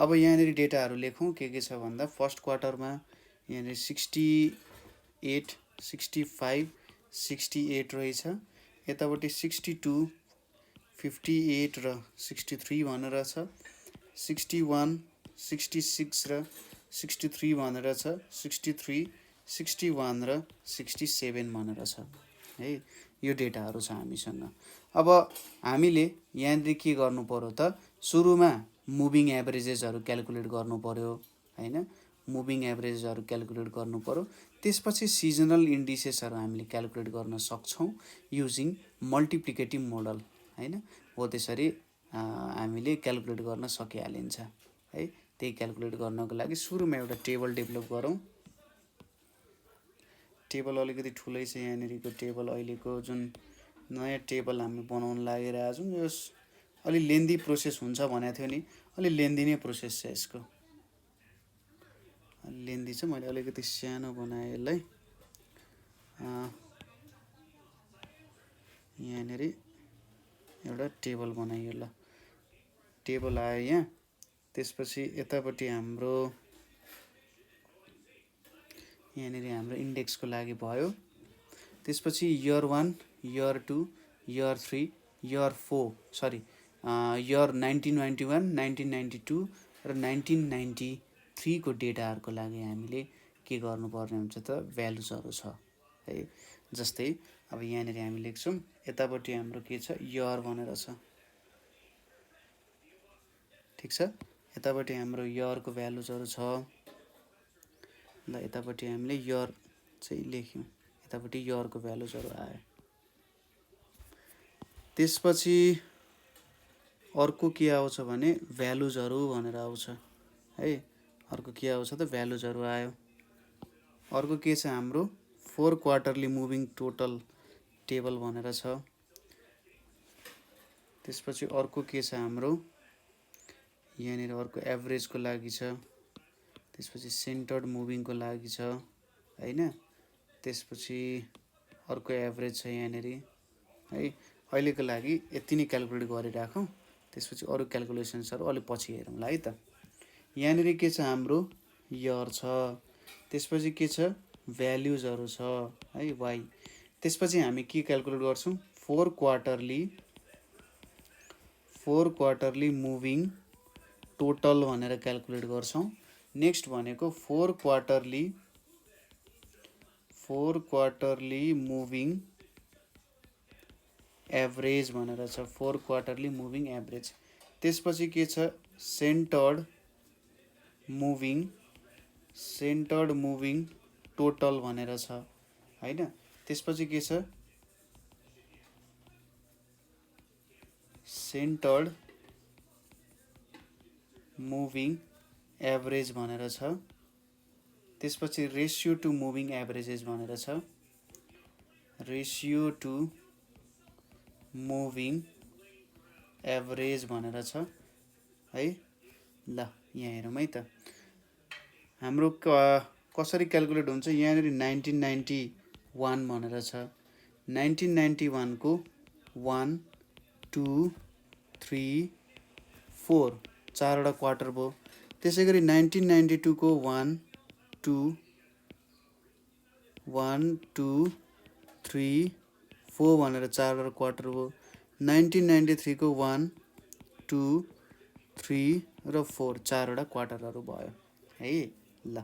अब यहाँनिर डेटाहरू लेखौँ के छ भन्दा, फर्स्ट क्वार्टरमा यहाँनिर 68 65 68 रहेछ, यतापट्टि 62 58 र 63 भनेर छ, 61 66 र 63 भनेर छ, 63 61 र 67 भनेर छ है। यो डेटाहरू छ हामीसँग। अब हामीले यहाँनिर के गर्नु पर्यो त, सुरुमा मुभिङ एभरेजेसहरू क्यालकुलेट गर्नु पर्यो होइन, मुभिङ एभरेजहरू क्यालकुलेट गर्नु पर्यो। त्यसपछि सिजनल इन्डिसेसहरू हामीले क्यालकुलेट गर्न सक्छौँ युजिङ मल्टिप्लिकेटिभ मोडल होइन। हो त्यसरी हामीले क्यालकुलेट गर्न सकिहालिन्छ है। त्यही क्यालकुलेट गर्नको लागि सुरुमा एउटा टेबल डेभलप गरौँ। टेबल अलिकति ठुलै छ यहाँनिरको टेबल, अहिलेको जुन नयाँ टेबल हामी बनाउन लागिरहेको छौँ, यो अलि लेन्दी प्रोसेस हुन्छ भनेको थियो नि, अलि लेन्दी नै प्रोसेस छ यसको, अलि लेन्दी छ। मैले अलिकति सानो बनाएँ यसलाई। यहाँनिर एउटा टेबल बनाइयो। ल टेबल आयो यहाँ, त्यसपछि यतापट्टि हाम्रो यहाँनिर हाम्रो इन्डेक्सको लागि भयो। त्यसपछि year 1, year 2, year 3, year 4 sorry year 1991, 1992 र 1993 को डेटाहरूको लागि हामीले के गर्नुपर्ने हुन्छ त भ्यालुजहरू छ है। जस्तै अब यहाँनिर हामी लेख्छौँ, यतापट्टि हाम्रो के छ इयर भनेर छ, ठिक छ। यतापट्टि हाम्रो इयरको भ्यालुजहरू छ। ल यतापट्टि हामीले इयर चाहिँ लेख्यौँ, यतापट्टि इयरको भ्यालुजहरू आयो। त्यसपछि अर्को के आउँछ भने भ्यालुजहरू भनेर आउँछ है। अर्को के आउँछ त भ्यालुजहरू आयो। अर्को के छ हाम्रो 4 क्वार्टरली मुभिङ टोटल टेबल भनेर छ। त्यसपछि अर्को के छ हाम्रो यहाँनिर अर्को एभरेजको लागि छ। त्यसपछि सेन्टर्ड मुभिङको लागि छ हैन। त्यसपछि अर्को एभरेज छ यहाँनिर है। अहिलेको लागि यति नै क्याल्कुलेट गरिराखौँ, त्यसपछि अरू क्याल्कुलेसन्सहरू अलि पछि हेरौँला है त। यहाँनिर के छ हाम्रो इयर छ, त्यसपछि के छ भ्यालुजहरू छ है वाइ। त्यसपछि हामी के क्याल्कुलेट गर्छौँ 4 क्वार्टरली मुभिङ टोटल भनेर क्याल्कुलेट गर्छौँ। नेक्स्ट भनेको 4 क्वार्टरली मुभिङ एभरेज भनेर छ, 4 क्वार्टरली मुभिङ एभरेज। त्यसपछि के छ सेन्टर्ड मुभिङ टोटल भनेर छ हैन। त्यसपछि के छ सेन्टर्ड मुभिङ एभरेज भनेर छ। त्यसपछि रेसियो टु मुभिङ एभरेजेस भनेर छ, रेसियो टु मुभिङ एभरेज भनेर छ है। ल यहाँ हेरौँ है त हाम्रो कसरी क्याल्कुलेट हुन्छ। यहाँनिर 1991 भनेर छ, 1991 को 1 2 3 4 चारवटा क्वार्टर भयो। त्यसै गरी 1992 को 1 2 3 4 भनेर चारवटा क्वार्टर भयो। 1993 को 1 2 3 र 4 चारवटा क्वार्टरहरू भयो है। ल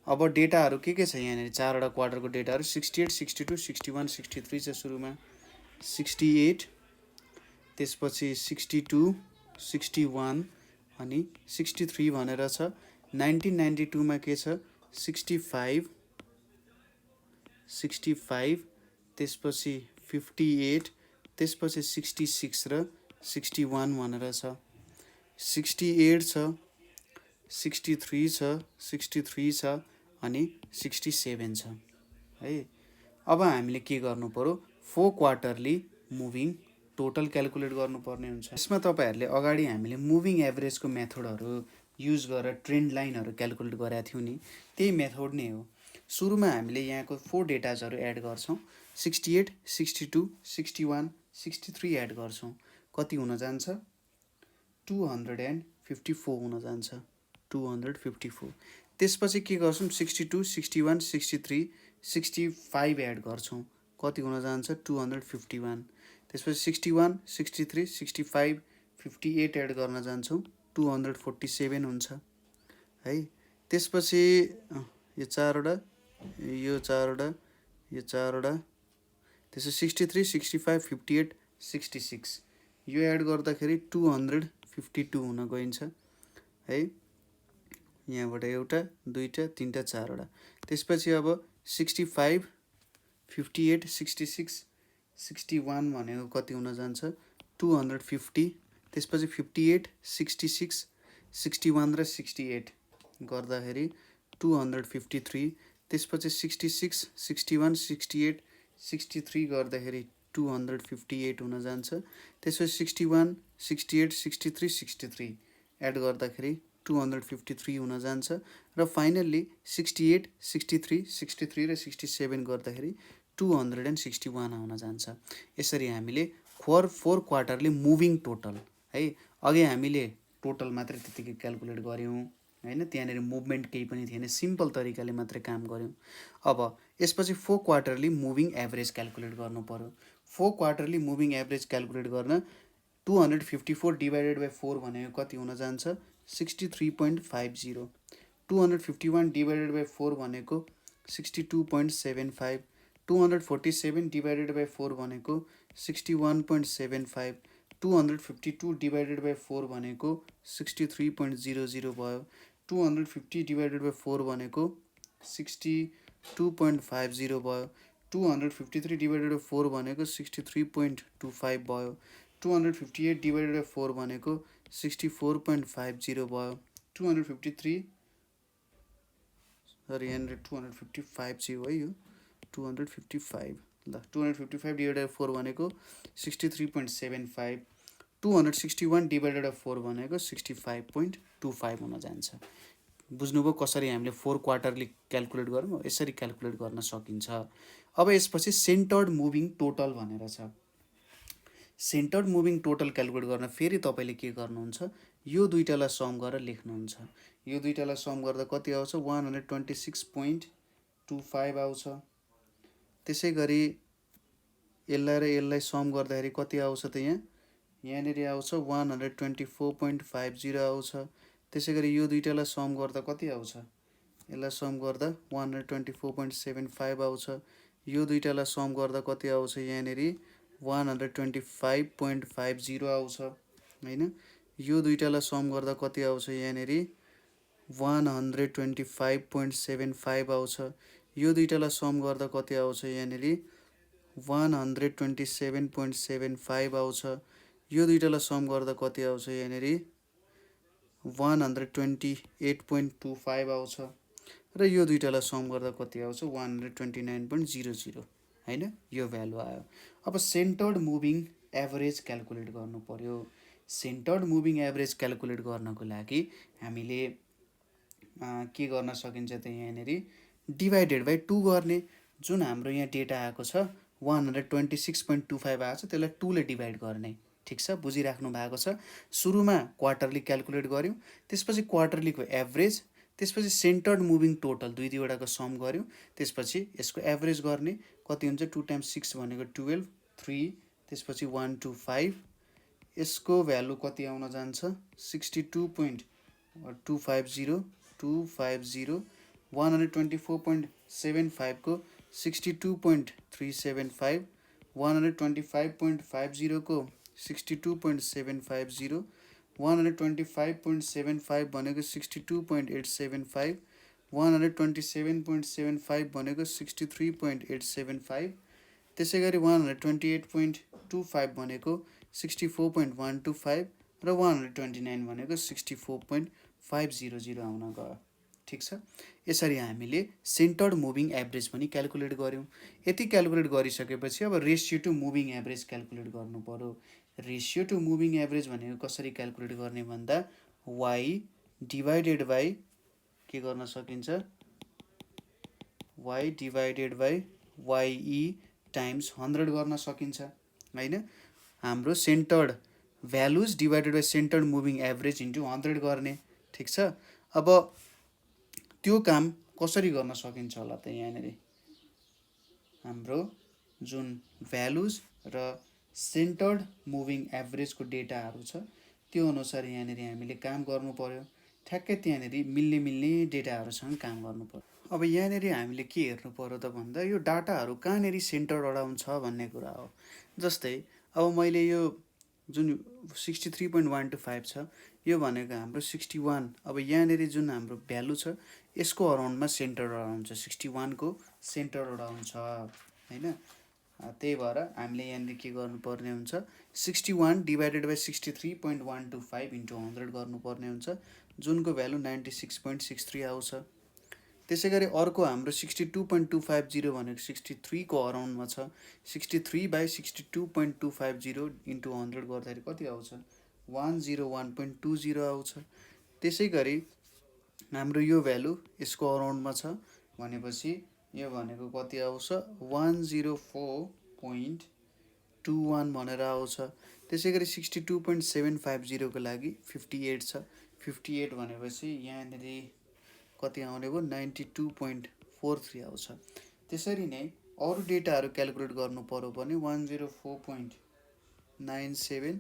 अब डेटाहरू के छ यहाँनिर चारवटा क्वार्टरको डेटाहरू 68 62 61 63 छ सुरुमा 68, त्यसपछि 62 61 अनि 63 भनेर छ। 1992 मा के छ 65 त्यसपछि 58, त्यसपछि 66 र 61 भनेर छ। 68 छ, 63 छ, 63 छ अनि 67 छ है। अब हामीले के गर्नु पर्यो 4 क्वार्टरली मुभिङ टोटल क्याल्कुलेट गर्नुपर्ने हुन्छ। यसमा तपाईहरुले अगाडि हामीले मुभिङ एभरेजको मेथडहरू युज गरेर ट्रेन्ड लाइनहरू क्याल्कुलेट गरेका थियौँ नि, त्यही मेथड नै हो। सुरुमा हामीले यहाँको 4 डेटाजहरू एड गर्छौँ, 68 62 61 63 एड गर्छौँ, कति हुन जान्छ 254 हुन जान्छ 254। त्यसपछि के गर्छौँ 62 61 63 65 एड गर्छौँ, कति हुन जान्छ 251। त्यसपछि 61 63 65 58 एड गर्न जान्छौँ 247 हुन्छ है। त्यसपछि यो चारवटा यो चारवटा यो चारवटा, त्यसपछि 63 65 58 66 यो एड गर्दाखेरि 252 हुन गइन्छ है। यहाँबाट एउटा दुईटा तीनटा चारवटा। त्यसपछि अब 65 58 66 61 भनेको कति हुन जान्छ 250। त्यसपछि 58 66 61 र 68 गर्दाखेरि 253। त्यसपछि 66 61 68 63 गर्दाखेरि 258 हुन जान्छ। त्यसपछि 61 68 63 63 एड गर्दाखेरि 253 हुन जान्छ र फाइनल्ली 68 63 63 र 67 गर्दाखेरि 261 आउन जान्छ। यसरी हामीले 4 क्वार्टरली मुभिङ टोटल है, अघि हामीले टोटल मात्रै त्यतिकै क्याल्कुलेट गर्यौँ हैन, त्यहाँनिर मुभमेन्ट केही पनि थिएन, सिम्पल तरिकाले मात्रै काम गऱ्यौँ। अब यसपछि 4 क्वार्टरली मुभिङ एभरेज क्याल्कुलेट गर्नु पर्यो। 4 क्वार्टरली मुभिङ एभरेज क्याल्कुलेट गर्न 254 डिभाइडेड बाई 4 भनेको कति हुन जान्छ? 63.50। 251 डिभाइडेड बाई 4 भनेको 62.75। 247 डिभाइडेड बाई 4 भनेको 61.75। 252 डिभाइडेड बाई 4 भनेको 63.00 भयो। 250 डिभाइडेड बाई 4 भनेको 62.50 भयो। 253 डिभाइडेड बाई 4 भनेको 63.25 भयो। 258 डिभाइडेड बाई 4 भनेको 64.50 भयो। 253 सरी यहाँनिर 255 है, यो 255 ल। 255 डिभाइडेड 4 भनेको 63.75। 261 डिभाइडेड बाई 4 भनेको 65.25 हुन जान्छ। बुझ्नुभयो कसरी हामीले 4 क्वार्टरली क्याल्कुलेट गरौँ? यसरी क्याल्कुलेट गर्न सकिन्छ। अब यसपछि सेन्टर्ड मुभिङ टोटल भनेर छ। सेन्टर्ड मुभिङ टोटल क्याल्कुलेट गर्न फेरि तपाईँले के गर्नुहुन्छ? यो दुईटालाई सम गरेर लेख्नुहुन्छ। यो दुईटालाई सम गर्दा कति आउँछ? 126.25 आउँछ। त्यसै गरी यसलाई र यसलाई सम गर्दाखेरि कति आउँछ त यहाँनिर आउँछ 124.50 आउँछ। त्यसै गरी यो दुईटालाई सम गर्दा कति आउँछ? यसलाई सम गर्दा 124.75 आउँछ। यो दुईटालाई सम गर्दा कति आउँछ? यहाँनिर 125.50 आउँछ हैन। यो दुईटालाई सम गर्दा कति आउँछ? यहाँनिर 125.75 आउँछ। यो दुईटालाई सम गर्दा कति आउँछ? यहाँनिर 127.75 आउँछ। यो दुईटालाई सम गर्दा कति आउँछ? यहाँनिर 128.25 आउँछ। र यो दुईटालाई सम गर्दा कति आउँछ? 129.00 हैन, यो भ्यालु आयो। अब सेन्टर्ड मुभिङ एभरेज क्याल्कुलेट गर्नु पर्यो। सेन्टर्ड मुभिङ एभरेज क्याल्कुलेट गर्नको लागि हामीले के गर्न सकिन्छ त यहाँनिर डिभाइडेड बाई 2 गर्ने। जुन हाम्रो यहाँ डेटा आएको छ 126.25 आएको छ, त्यसलाई 2 ले डिभाइड गर्ने। ठिक छ, बुझिराख्नु भएको छ। सुरुमा क्वार्टरली क्याल्कुलेट गऱ्यौँ, त्यसपछि क्वार्टरलीको एभरेज, त्यसपछि सेन्टर्ड मुभिङ टोटल दुईवटाको सम गऱ्यौँ, त्यसपछि यसको एभरेज गर्ने। कति हुन्छ? 2 × 6 भनेको 12, 3, त्यसपछि 125। यसको भ्यालु कति आउन जान्छ? 62.250। 124.75 को 62.375। 125.50 को 62.750। 125.75 भनेको 62.875। 127.75 भनेको 63.875। त्यसै गरी 128.25 भनेको 64.125 र 129 भनेको 64.500 आउन गयो। ठिक छ, यसरी हामीले सेन्टर्ड मुभिङ एभरेज पनि क्याल्कुलेट गऱ्यौँ। यति क्याल्कुलेट गरिसकेपछि अब ratio to moving average calculate गर्नु पर्यो। रेसियो टु मुभिङ एभरेज भनेको कसरी क्याल्कुलेट गर्ने भन्दा वाइ डिभाइडेड बाई के गर्न सकिन्छ? वाइ डिभाइडेड बाई वाइई टाइम्स 100 गर्न सकिन्छ हैन। हाम्रो centred values divided by centred moving average into 100 गर्ने। ठिक छ, अब त्यो काम कसरी गर्न सकिन्छ होला त? यहाँनिर हाम्रो जुन भ्यालुज र सेन्टर्ड मुभिङ एभरेजको डेटाहरू छ, त्यो अनुसार यहाँनिर हामीले काम गर्नु पर्यो। ठ्याक्कै त्यहाँनिर मिल्ने डेटाहरूसँग काम गर्नु पर्यो। अब यहाँनिर हामीले के हेर्नु पर्यो त भन्दा यो डाटाहरू कहाँनिर सेन्टर अराउन्ड छ भन्ने कुरा हो। जस्तै अब मैले यो जुन 63.125 छ, यो भनेको हाम्रो 61। अब यहाँनिर जुन हाम्रो भ्यालु छ यसको अराउन्डमा सेन्टर अराउन्ड छ, 61 को सेन्टर अराउन्ड छ हैन। त्यही भएर हामीले यहाँनिर के गर्नुपर्ने हुन्छ? 61 डिभाइडेड बाई 63.125 इन्टु 100 गर्नुपर्ने हुन्छ, जुनको भ्यालु 96.63 आउँछ। त्यसै गरी अर्को हाम्रो 62.250 भनेको 63 को अराउन्डमा छ। 63 बाई 62.250 इन्टु 100 गर्दाखेरि कति आउँछ? 101.20 आउँछ। त्यसै गरी हाम्रो यो भ्यालु यसको अराउन्डमा छ भनेपछि यो भनेको कति आउँछ? 104.21 भनेर आउँछ। त्यसै गरी 62.750 को लागि 58 छ। 58 भनेपछि यहाँनिर कति आउने भयो 92.43 आउँछ। त्यसरी नै अरू डेटाहरू क्यालकुलेट गर्नु पर्यो भने 104.97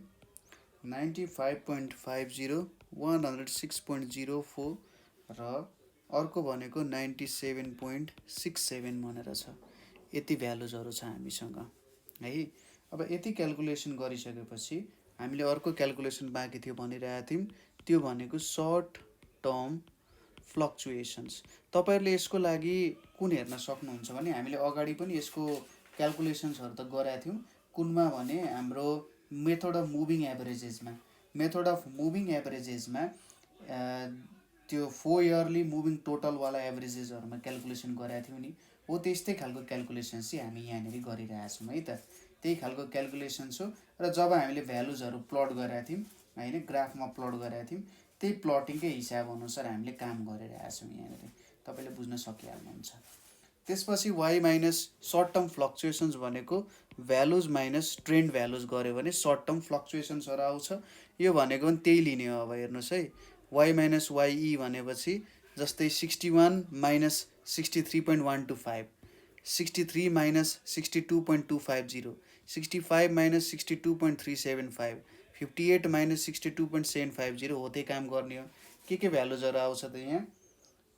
95.50 106.04 र अर्को भनेको 97.67 भनेर छ। यति भ्यालुजहरू छ हामीसँग है। अब यति क्यालकुलेसन गरिसकेपछि हामीले अर्को क्यालकुलेसन बाँकी थियो भनिरहेको थियौँ, त्यो भनेको सर्ट टर्म फ्लक्चुएसन्स। तपाईँहरूले यसको लागि कुन हेर्न सक्नुहुन्छ भने हामीले अगाडि पनि यसको क्यालकुलेसन्सहरू त गराएको थियौँ। कुनमा भने हाम्रो मेथड अफ मुभिङ एभरेजेसमा त्यो 4 इयरली मुभिङ टोटलवाला एभरेजेसहरूमा क्यालकुलेसन गराएको थियौँ नि, हो त्यस्तै खालको क्यालकुलेसन चाहिँ हामी यहाँनिर गरिरहेछौँ है त। त्यही खालको क्यालकुलेसन्स हो र जब हामीले भ्यालुजहरू प्लट गरेका थियौँ होइन, ग्राफमा प्लट गरेका थियौँ, त्यही प्लटिङकै हिसाब अनुसार हामीले काम गरिरहेछौँ यहाँनिर, तपाईँले बुझ्न सकिहाल्नुहुन्छ। त्यसपछि Y minus short term fluctuations भनेको भ्यालुज माइनस ट्रेन्ड भ्यालुज गऱ्यो भने सर्ट टर्म फ्लक्चुएसन्सहरू आउँछ। यो भनेको पनि त्यही लिने हो। अब हेर्नुहोस् है, वाइ माइनस वाइई भनेपछि जस्तै 61 माइनस 63.125, 63 माइनस 62.250, 65 माइनस 62.375, 58 माइनस 62.750 हो त्यही काम गर्ने हो। के भ्यालुजहरू आउँछ त यहाँ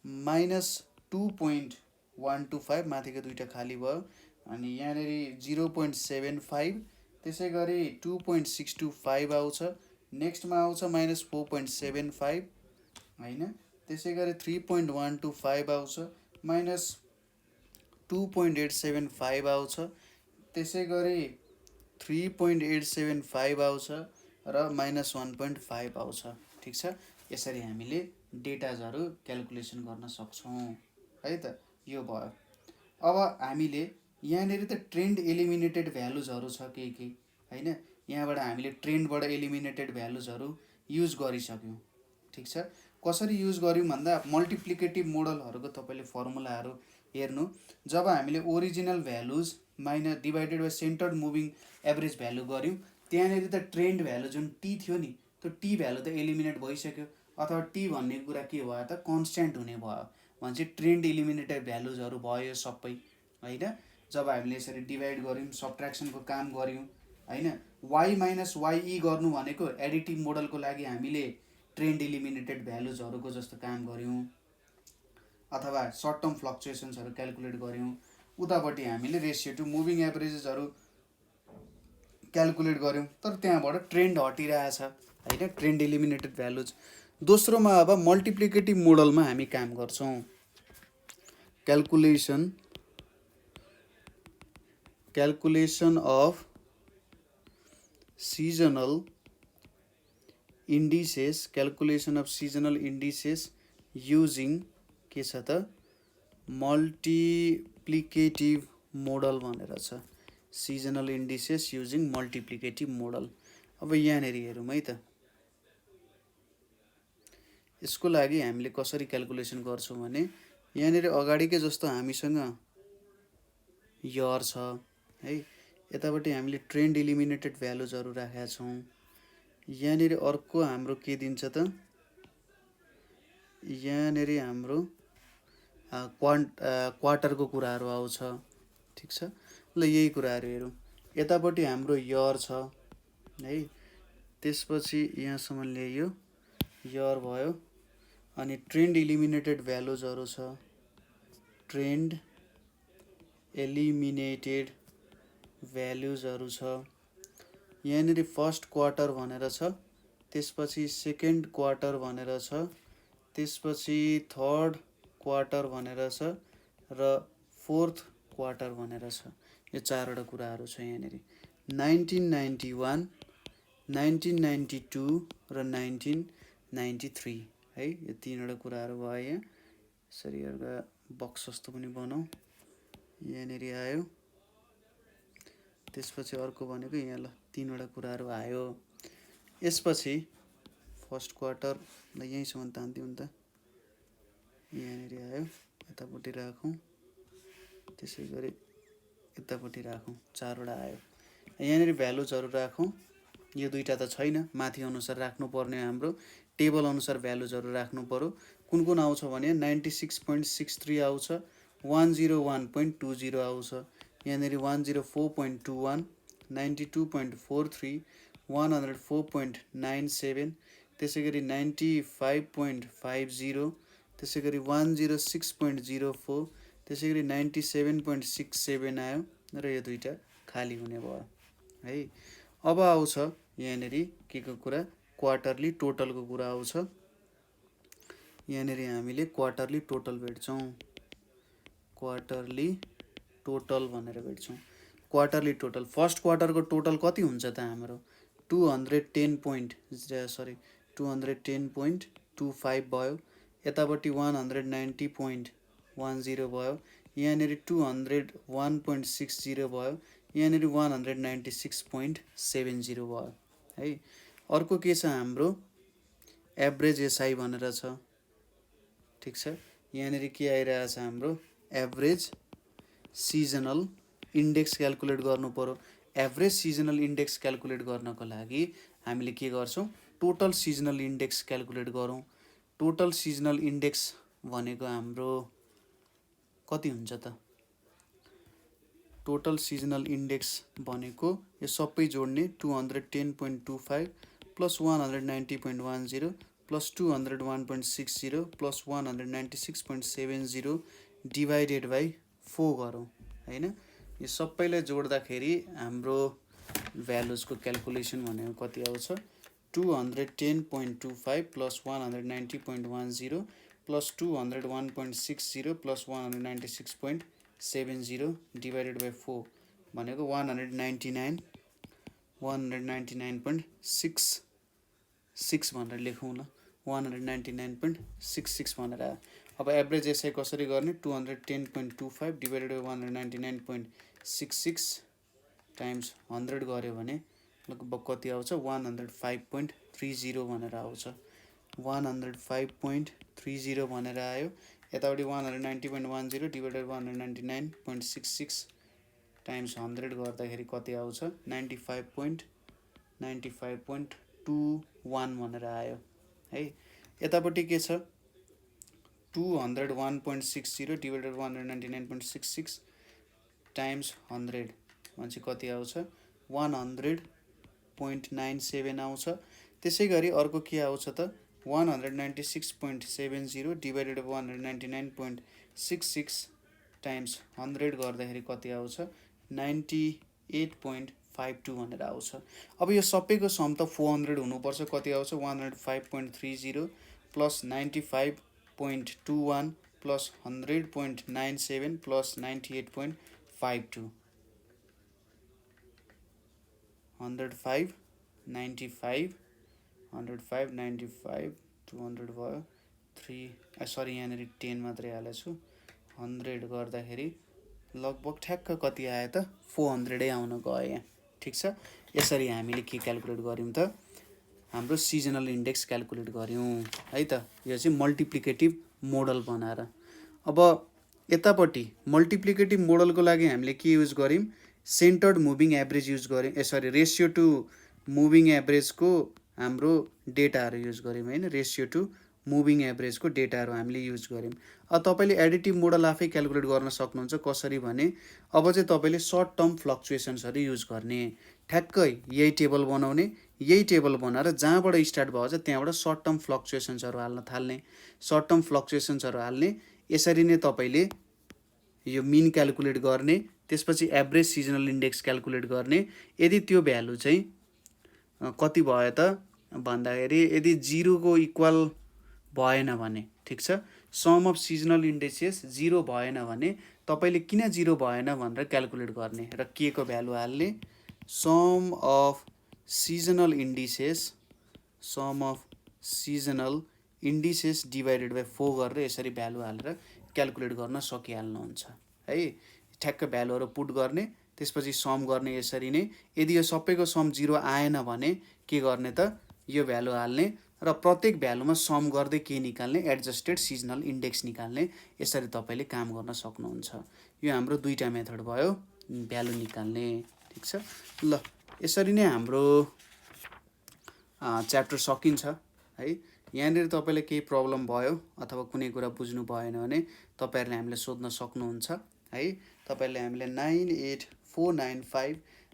-2.125 माथिको दुईवटा खाली भयो, अनि यहाँनिर 0.75, त्यसै गरी 2.625 आउँछ। नेक्स्टमा आउँछ -4.75 होइन, त्यसै गरी 3.125 आउँछ, -2.875 आउँछ, त्यसै गरी 3.875 आउँछ र -1.5 आउँछ। ठिक छ, यसरी हामीले डेटाजहरू क्यालकुलेसन गर्न सक्छौँ है त। यो भयो। अब हामीले यहाँनिर त ट्रेन्ड एलिमिनेटेड भ्यालुजहरू छ केही होइन, यहाँबाट हामीले ट्रेन्डबाट एलिमिनेटेड भ्यालुजहरू युज गरिसक्यौँ। ठिक छ, कसरी युज गऱ्यौँ भन्दा मल्टिप्लिकेटिभ मोडलहरूको तपाईँले फर्मुलाहरू हेर्नु। जब हामीले original values minus divided by centred moving average value गऱ्यौँ, त्यहाँनिर त ट्रेन्ड भ्यालु जुन टी थियो नि, त्यो टी भ्यालु त एलिमिनेट भइसक्यो, अथवा टी भन्ने कुरा के भयो त कन्स्ट्यान्ट हुने भयो भनेपछि ट्रेन्ड एलिमिनेटेड भ्यालुजहरू भयो सबै होइन। जब हामीले यसरी डिभाइड गऱ्यौँ, सब्ट्र्याक्सनको काम गऱ्यौँ होइन, वाइ माइनस वाइई गर्नु भनेको एडिटिभ मोडलको लागि हामीले ट्रेन्ड एलिमिनेटेड भ्यालुजहरूको जस्तो काम गऱ्यौँ, अथवा सर्ट टर्म फ्लक्चुएसन्सहरू क्यालकुलेट गऱ्यौँ। उतापट्टि हामीले रेसियो टु मुभिङ एभरेजेसहरू क्यालकुलेट गऱ्यौँ, तर त्यहाँबाट ट्रेन्ड हटिरहेछ होइन, ट्रेन्ड एलिमिनेटेड भ्यालुज। दोस्रोमा अब मल्टिप्लिकेटिभ मोडलमा हामी काम गर्छौँ। Calculation of seasonal indices using के छ त मल्टिप्लिकेटिभ मोडल भनेर छ। Seasonal indices using multiplicative model. अब यहाँनिर हेरौँ है त, यसको लागि हामीले कसरी क्यालकुलेसन गर्छौँ भने यहाँनिर अगाडिकै जस्तो हामीसँग इयर छ है, यतापट्टि हामीले ट्रेन्ड एलिमिनेटेड भ्यालुजहरू राखेका छौँ। यहाँनिर अर्को हाम्रो के दिन्छ त, यहाँनिर हाम्रो क्वार्टरको कुराहरू आउँछ। ठिक छ, ल यही कुराहरू हेरौँ। यतापट्टि हाम्रो इयर छ है, त्यसपछि यहाँसम्म ल्याइयो इयर भयो, अनि ट्रेन्ड एलिमिनेटेड भ्यालुजहरू छ। ट्रेन्ड एलिमिनेटेड भ्यालुजहरू छ यहाँनिर फर्स्ट क्वार्टर भनेर छ, त्यसपछि सेकेन्ड क्वार्टर भनेर छ, त्यसपछि थर्ड क्वार्टर भनेर छ र फोर्थ क्वार्टर भनेर छ। यो चारवटा कुराहरू छ यहाँनिर। 1991, 1992 र 1993 है, यो तीनवटा कुराहरू भयो। यहाँ यसरी एउटा बक्स जस्तो पनि बनाऊ, यहाँनिर आयो। त्यसपछि अर्को भनेको यहाँ ल तीनवटा कुराहरू आयो। यसपछि फर्स्ट क्वार्टर ल यहीँसम्म तान्दिउँ त, यहाँनिर आयो, यतापट्टि राखौँ, त्यसै गरी यतापट्टि राखौँ, चारवटा आयो। यहाँनिर भ्यालुजहरू राखौँ, यो दुईटा त छैन, माथि अनुसार राख्नुपर्ने हाम्रो टेबल अनुसार भ्यालुजहरू राख्नु पर्यो। कुन कुन आउँछ भने 96.63 आउँछ, 101.20 आउँछ, यहाँनिर 104.21, 92.43, 104.97, त्यसै गरी 95.50, त्यसै गरी 106.04, त्यसै गरी 97.67 आयो र यो दुईटा खाली हुने भयो है। अब आउँछ यहाँनिर के को कुरा, क्वार्टरली टोटलको कुरा आउँछ। यहाँनिर हामीले क्वार्टरली टोटल भेट्छौँ, क्वार्टरली टोटल भनेर भेट्छौँ। क्वार्टरली टोटल फर्स्ट क्वार्टरको टोटल कति हुन्छ त हाम्रो 210.25 भयो, यतापट्टि 190.10 भयो, यहाँनिर 201.60 भयो, यहाँनिर 196.70 भयो है। अर्को के छ हाम्रो एभरेज एसआई भनेर छ, ठिक छ। यहाँनिर के आइरहेछ हाम्रो एभरेज सिजनल इन्डेक्स क्यालकुलेट गर्नु पर्यो। एभरेज सिजनल इन्डेक्स क्यालकुलेट गर्नको लागि हामीले के गर्छौँ, टोटल सिजनल इन्डेक्स क्यालकुलेट गरौँ। टोटल सिजनल इन्डेक्स भनेको हाम्रो कति हुन्छ त, टोटल सिजनल इन्डेक्स भनेको यो सबै जोड्ने 210.25 plus 190.10 plus 201.60 plus 196.70 divided by 4 गरौँ हैन। यो सबैलाई जोड्दाखेरि हाम्रो भ्यालुजको क्यालकुलेसन भनेको कति आउँछ, 210.25 plus 190.10 plus 201.60 plus 196.70 divided by 4 भनेको 199.66 भनेर लेखौँ ल, 199.66 भनेर आयो। अब एभरेज एसआई कसरी गर्ने, 210.25 डिभाइडेड बाई 199.66 टाइम्स 100 गऱ्यो भने लगभग कति आउँछ, 105.30 भनेर आउँछ। 105.30 भनेर आयो। यतापट्टि 190.10 डिभाइडेड बाई 199.66 टाइम्स 100 गर्दाखेरि कति आउँछ, 95.21 भनेर आयो है। यतापट्टि के छ, 201.60 डिभाइडेड बाई 199.66 टाइम्स 100 भनेपछि कति आउँछ, 100.97 आउँछ। त्यसै गरी अर्को के आउँछ त, 196.70 डिभाइडेड बाई 199.66 टाइम्स 100 गर्दाखेरि कति आउँछ, 98.52 भनेर आउँछ। अब यो सबैको सम त 400 हुनुपर्छ, कति आउँछ, 105.30 प्लस 95.21 प्लस 100.97 प्लस 98.52, 105, 95, 105, 95, 200 भयो, 3 सरी यहाँनिर 10 मात्रै हालेछु, 100 गर्दाखेरि लगभग ठ्याक्क कति आयो त, 400 आउन गयो यहाँ, ठिक छ। यसरी हामीले के क्यालकुलेट गऱ्यौँ त, हाम्रो सिजनल इन्डेक्स क्यालकुलेट गऱ्यौँ है त। यो चाहिँ मल्टिप्लिकेटिभ मोडल बनाएर। अब यतापट्टि मल्टिप्लिकेटिभ मोडलको लागि हामीले के युज गऱ्यौँ, सेन्टर्ड मुभिङ एभरेज युज गऱ्यौँ, सरी रेसियो टु मुभिङ एभरेजको हाम्रो डेटाहरू युज गऱ्यौँ हैन, रेसियो टु मुभिङ एभरेजको डेटाहरू हामीले युज गऱ्यौँ। अब तपाईँले एडिटिभ मोडल आफै क्यालकुलेट गर्न सक्नुहुन्छ, कसरी भने अब चाहिँ तपाईँले सर्ट टर्म फ्लक्चुएसन्सहरू युज गर्ने, ठ्याक्कै यही टेबल बनाउने, यही टेबल बनाएर जहाँबाट स्टार्ट भएको छ त्यहाँबाट सर्ट टर्म फ्लक्चुएसन्सहरू हाल्न थाल्ने, सर्ट टर्म फ्लक्चुएसन्सहरू हाल्ने। यसरी नै तपाईँले यो मिन क्यालकुलेट गर्ने, त्यसपछि एभरेज सिजनल इन्डेक्स क्यालकुलेट गर्ने। यदि त्यो भ्यालु चाहिँ कति भयो त भन्दाखेरि, यदि 0 को इक्वल भएन भने, ठिक छ, सम अफ सिजनल इन्डेक्सेस 0 भएन भने तपाईँले किन 0 भएन भनेर क्यालकुलेट गर्ने र के को भ्यालु हाल्ने, sum of seasonal indices divided by 4 गरेर यसरी भ्यालु हालेर क्यालकुलेट गर्न सकिहाल्नुहुन्छ है। ठ्याक्क भ्यालुहरू पुट गर्ने, त्यसपछि सम गर्ने यसरी नै। यदि यो सबैको सम 0 आएन भने के गर्ने त, यो भ्यालु हाल्ने र प्रत्येक भ्यालुमा सम गर्दै के निकाल्ने, एडजस्टेड सिजनल इन्डेक्स निकाल्ने। यसरी तपाईँले काम गर्न सक्नुहुन्छ। यो हाम्रो दुईटा मेथड भयो भ्यालु निकाल्ने, ठिक छ। ल यसरी नै हाम्रो च्याप्टर सकिन्छ है। यहाँनिर तपाईँलाई केही प्रब्लम भयो अथवा कुनै कुरा बुझ्नु भएन भने तपाईँहरूले हामीलाई सोध्न सक्नुहुन्छ है। तपाईँहरूले हामीलाई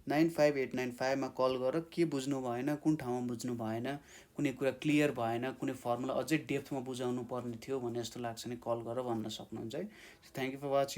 9849595895मा कल गरेर के बुझ्नु भएन, कुन ठाउँमा बुझ्नु भएन, कुनै कुरा क्लियर भएन, कुनै फर्मुला अझै डेप्थमा बुझाउनु पर्ने थियो भने जस्तो लाग्छ भने कल गरेर भन्न सक्नुहुन्छ है। Thank you for watching.